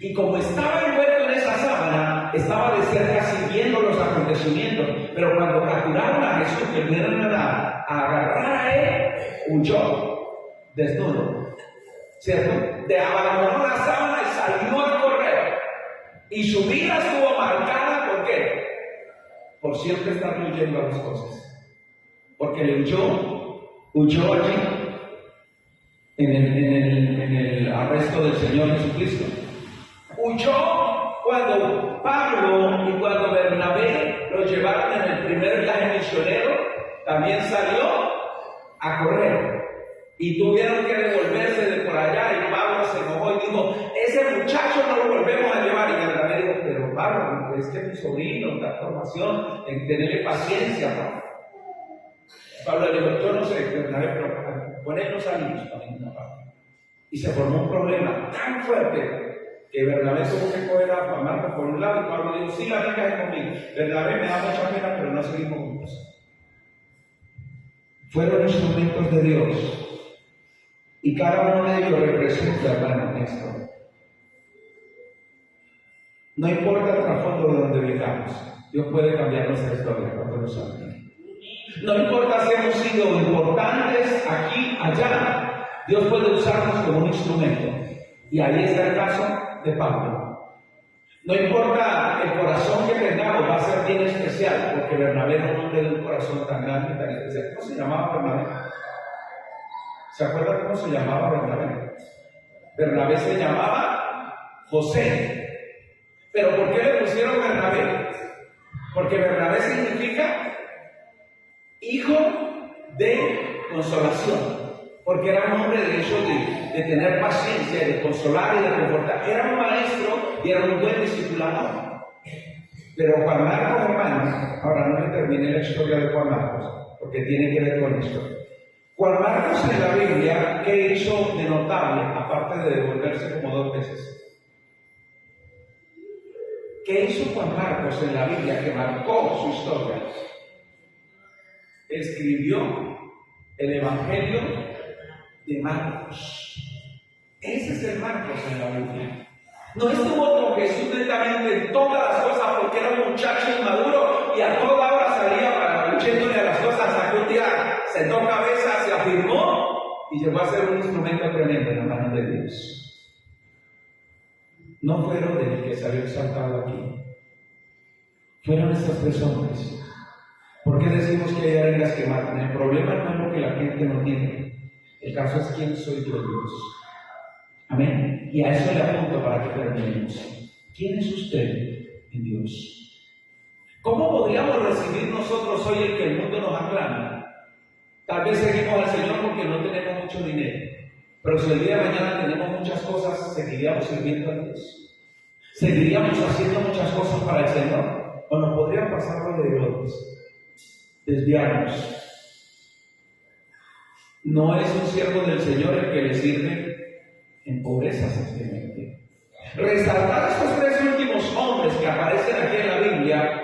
C: Y como estaba envuelto en esa sábana, estaba de cerca siguiendo los acontecimientos. Pero cuando capturaron a Jesús, que vinieron a agarrar a él, huyó desnudo, ¿cierto? Abandonó la sábana y salió a correr. Y su vida estuvo marcada, ¿por qué? Por siempre estar huyendo a las cosas. Porque le huyó allí en el arresto del Señor Jesucristo. Huyó cuando Pablo y cuando Bernabé lo llevaron en el primer viaje misionero, también salió a correr. Y tuvieron que devolverse de por allá y Pablo se enojó y dijo, ese muchacho no lo volvemos a llevar. Y Bernabé dijo, pero Pablo, es que es mi sobrino, está formación, tenerle paciencia, ¿no? Pablo le dijo, yo no sé, Bernabé, pero con él no salimos para ninguna parte. Y se formó un problema tan fuerte que Bernabé tuvo que coger a Juan Marcos por un lado y Pablo dijo, sí, la venga es conmigo. Bernabé me da mucha pena, pero no seguimos juntos. Fueron instrumentos de Dios. Y cada uno de ellos representa, hermano, esto. No importa el trasfondo de donde vengamos, Dios puede cambiar nuestra historia cuando lo sabe. No importa si hemos sido importantes aquí, allá, Dios puede usarnos como un instrumento. Y ahí está el caso de Pablo. No importa el corazón que tengamos, va a ser bien especial, porque Bernabé era un hombre de un corazón tan grande y tan especial. ¿Cómo se llamaba Bernabé? ¿Se acuerdan cómo se llamaba Bernabé? Bernabé se llamaba José. ¿Pero por qué le pusieron Bernabé? Porque Bernabé significa hijo de consolación. Porque era un hombre de hecho de tener paciencia, de consolar y de confortar. Era un maestro y era un buen discipulador. Pero Juan Marcos, hermanos, ahora no le terminé la historia de Juan Marcos, porque tiene que ver con esto. Juan Marcos en la Biblia, ¿qué hizo de notable, aparte de devolverse como 2 veces? ¿Qué hizo Juan Marcos en la Biblia que marcó su historia? Escribió el Evangelio de Marcos. Ese es el Marcos en la Biblia. No estuvo con Jesús netamente en todas las cosas porque era un muchacho inmaduro y a toda hora salía para luchándole a las cosas hasta que un día sentó cabeza, se afirmó y llegó a ser un instrumento tremendo en la mano de Dios. No fueron el que se había exaltado aquí, fueron estos 3 hombres. ¿Por qué decimos que hay arengas que matan? El problema no es lo que la gente no tiene, el caso es quién soy yo, Dios. Amén. Y a eso le apunto para que terminemos. ¿Quién es usted en Dios? ¿Cómo podríamos recibir nosotros hoy el que el mundo nos aclama? Tal vez seguimos al Señor porque no tenemos mucho dinero. Pero si el día de mañana tenemos muchas cosas, ¿seguiríamos sirviendo a Dios? ¿Seguiríamos haciendo muchas cosas para el Señor? ¿O nos podría pasar lo de Herodes? Desviarnos. No es un siervo del Señor el que le sirve en pobreza simplemente. Resaltar estos tres últimos hombres que aparecen aquí en la Biblia,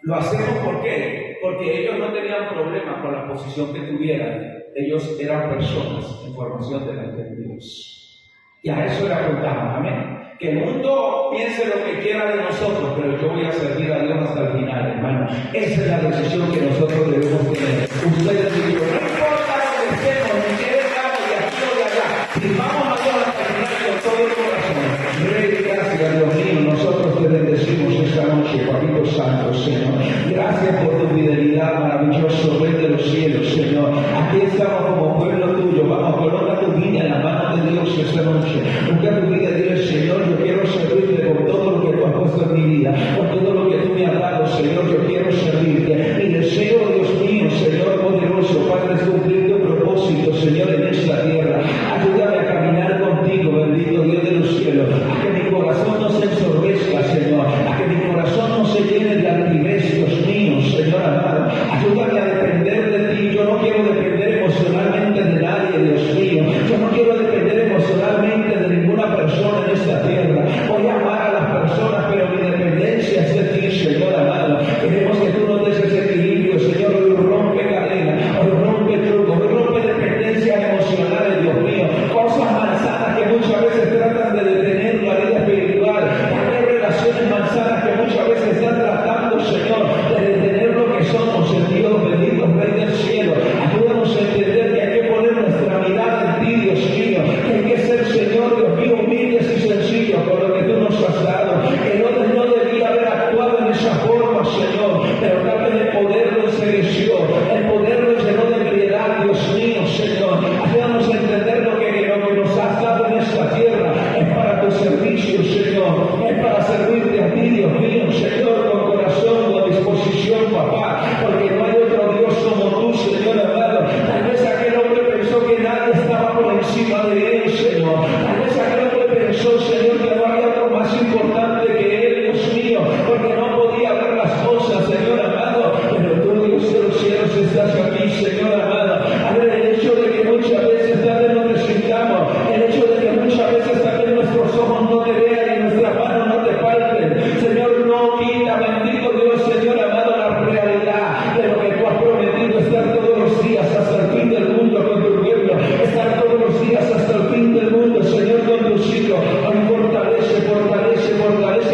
C: lo hacemos ¿por qué? Porque ellos no tenían problema con la posición que tuvieran. Ellos eran personas en formación delante de Dios. Y a eso le apuntamos, amén. Que el mundo piense lo que quiera de nosotros, pero yo voy a servir a Dios hasta el final, hermano. Esa es la decisión que nosotros debemos tener. Ustedes digan, no importa donde estemos, ni qué estamos de aquí o de allá, sirvamos a Dios hasta el final con todo el corazón. Rey, gracias, Dios mío, nosotros te bendecimos esta noche, Papito Santo, Señor. Gracias por tu fidelidad, maravilloso Rey de los cielos, Señor. Aquí estamos como pueblo tuyo. Vamos, coloca tu vida en la mano de Dios esta noche. Busca tu vida y dile, Señor, yo quiero servirte con todo lo que tú has puesto en mi vida, con todo lo que tú me has dado, Señor, yo quiero servirte. Mi deseo, Dios mío, Señor poderoso, Padre, es cumplir tu propósito, Señor, en esta tierra. Ayúdame a caminar contigo, bendito Dios de los cielos, a que mi corazón no se ensorbezca, Señor, a que mi corazón no se llene de altivez, Dios mío, Señor amado. Ayúdame a depender de ti. Yo no quiero depender emocionalmente de nadie, Dios mío. Yo no quiero depender emocionalmente de ninguna persona en esta tierra. Voy a amar a las personas, pero mi dependencia es de ti, Señor amado. Queremos que tú nos des ese equilibrio, Señor. Hoy rompe cadena, hoy rompe truco, hoy rompe dependencias emocionales, Dios mío. Cosas manzanas que muchas veces tratan de detener la vida espiritual. Hay relaciones manzanas que muchas veces están tratando, Señor, de detener lo que somos en Dios, bendito Rey del cielo. Ayúdanos a entender que hay que poner nuestra mirada en ti, Dios mío. Que hay que ser, Señor, Dios mío, humildes y sencillos con lo que tú nos has dado. Que no debía haber actuado en esa forma, Señor, pero tal vez el poder lo ensegueció, el poder lo llenó de ebriedad, Dios mío, Señor. Ayúdanos a entender lo que nos has dado en esta tierra es para tu servicio, Señor, es para servirte a ti, Dios mío, Señor, con corazón, con disposición, papá, porque no hay otro Dios como tú, Señor amado. Tal vez aquel hombre pensó que nadie estaba por encima de él, Señor. Tal vez aquel hombre pensó, Señor, que no había algo más importante que él, Dios mío, porque no podía ver las cosas, Señor amado. Pero tú, Dios de los cielos, estás aquí, Señor amado. A ver, el hecho de que muchas veces tal vez no te sintamos, el hecho de que muchas veces tal vez nuestros ojos no te vean y nuestras manos no te palpen, Señor, no quita, bendito Dios, Señor amado, la realidad de lo que tú has prometido, estar todos los días hasta el fin del mundo con tu pueblo, estar todos los días hasta el fin del mundo, Señor, con tus hijos. Hoy fortalece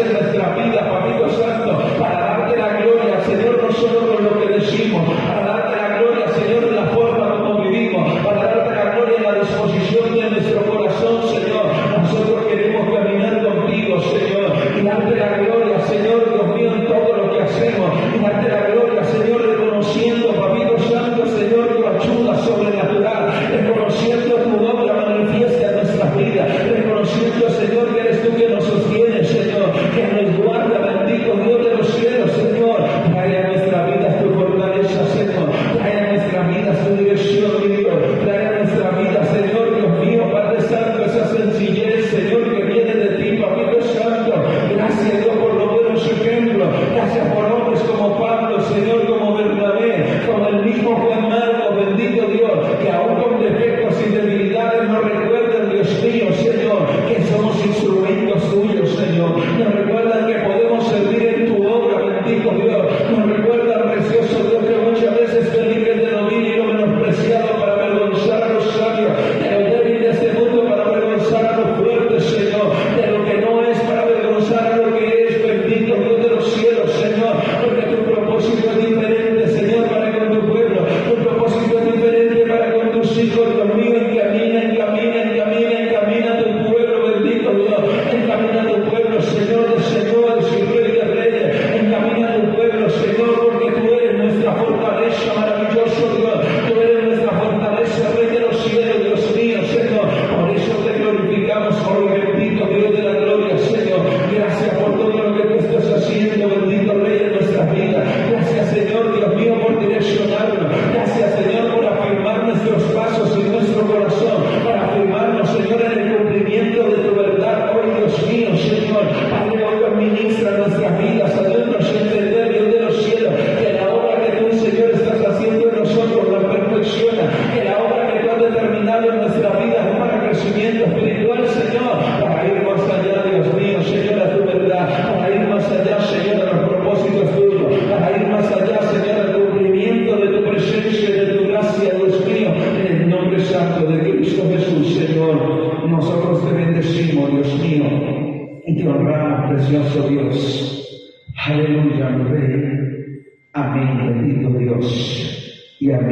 C: nuestra vida, Papito Santo, para darte la gloria, Señor, no solo con lo que decimos, para darte la gloria, Señor, en la forma como vivimos, para darte la gloria en la disposición de nuestro corazón, Señor. Nosotros queremos caminar contigo, Señor, y darte la gloria, Señor, Dios mío, en todo lo que hacemos, y darte la gloria, Señor, reconociendo, Papito Santo, Señor, tu ayuda sobrenatural, reconociendo tu obra manifiesta en nuestras vidas, reconociendo, Señor, que eres tú que nos sostiene, Señor, que nos guarda, bendito Dios de los cielos, Señor. Trae a nuestra vida tu fortaleza, Señor, trae a nuestra vida tu dirección, mi Dios, trae a nuestra vida, Señor, Dios mío, Padre Santo, esa sencillez, Señor, que viene de ti, Papito Santo. Gracias, Dios, por los buenos ejemplos, gracias por hombres como Pablo, Señor, como Bernabé, como el mismo Juan Marcos, bendito Dios, que aún con defectos y debilidades nos recuerdan, Dios mío, Señor, que somos instrumentos tuyos, Señor. Nos recuerdan que podemos servir en tu obra, bendito Dios. Nos recuerdan, precioso Dios, que muchas veces felices de lo vil y lo menospreciado para avergonzar a los sabios, de lo débil de este mundo para avergonzar a los fuertes, Señor, de lo que no es para avergonzar a lo que es, bendito Dios de los cielos, Señor, porque tu propósito es diferente, Señor, para con tu pueblo, tu propósito es diferente para con tus hijos, Dios mío. Encamina tu pueblo, bendito Dios, encamina tu pueblo, Señor de señores y Rey de reyes, encamina tu pueblo, Señor, porque tú eres nuestra fortaleza, maravilloso Dios, tú eres nuestra fortaleza, Rey de los cielos, Dios mío, Señor. Por eso te glorificamos hoy, bendito Dios de la gloria, Señor. Gracias por todo lo que tú estás haciendo, bendito Rey de nuestras vidas. Gracias, Señor, Dios mío, por direccionarnos. Gracias, Señor, por afirmar nuestros pasos y nuestros honramos, precioso Dios. Aleluya, mi Rey. Amén, bendito Dios. Y amén.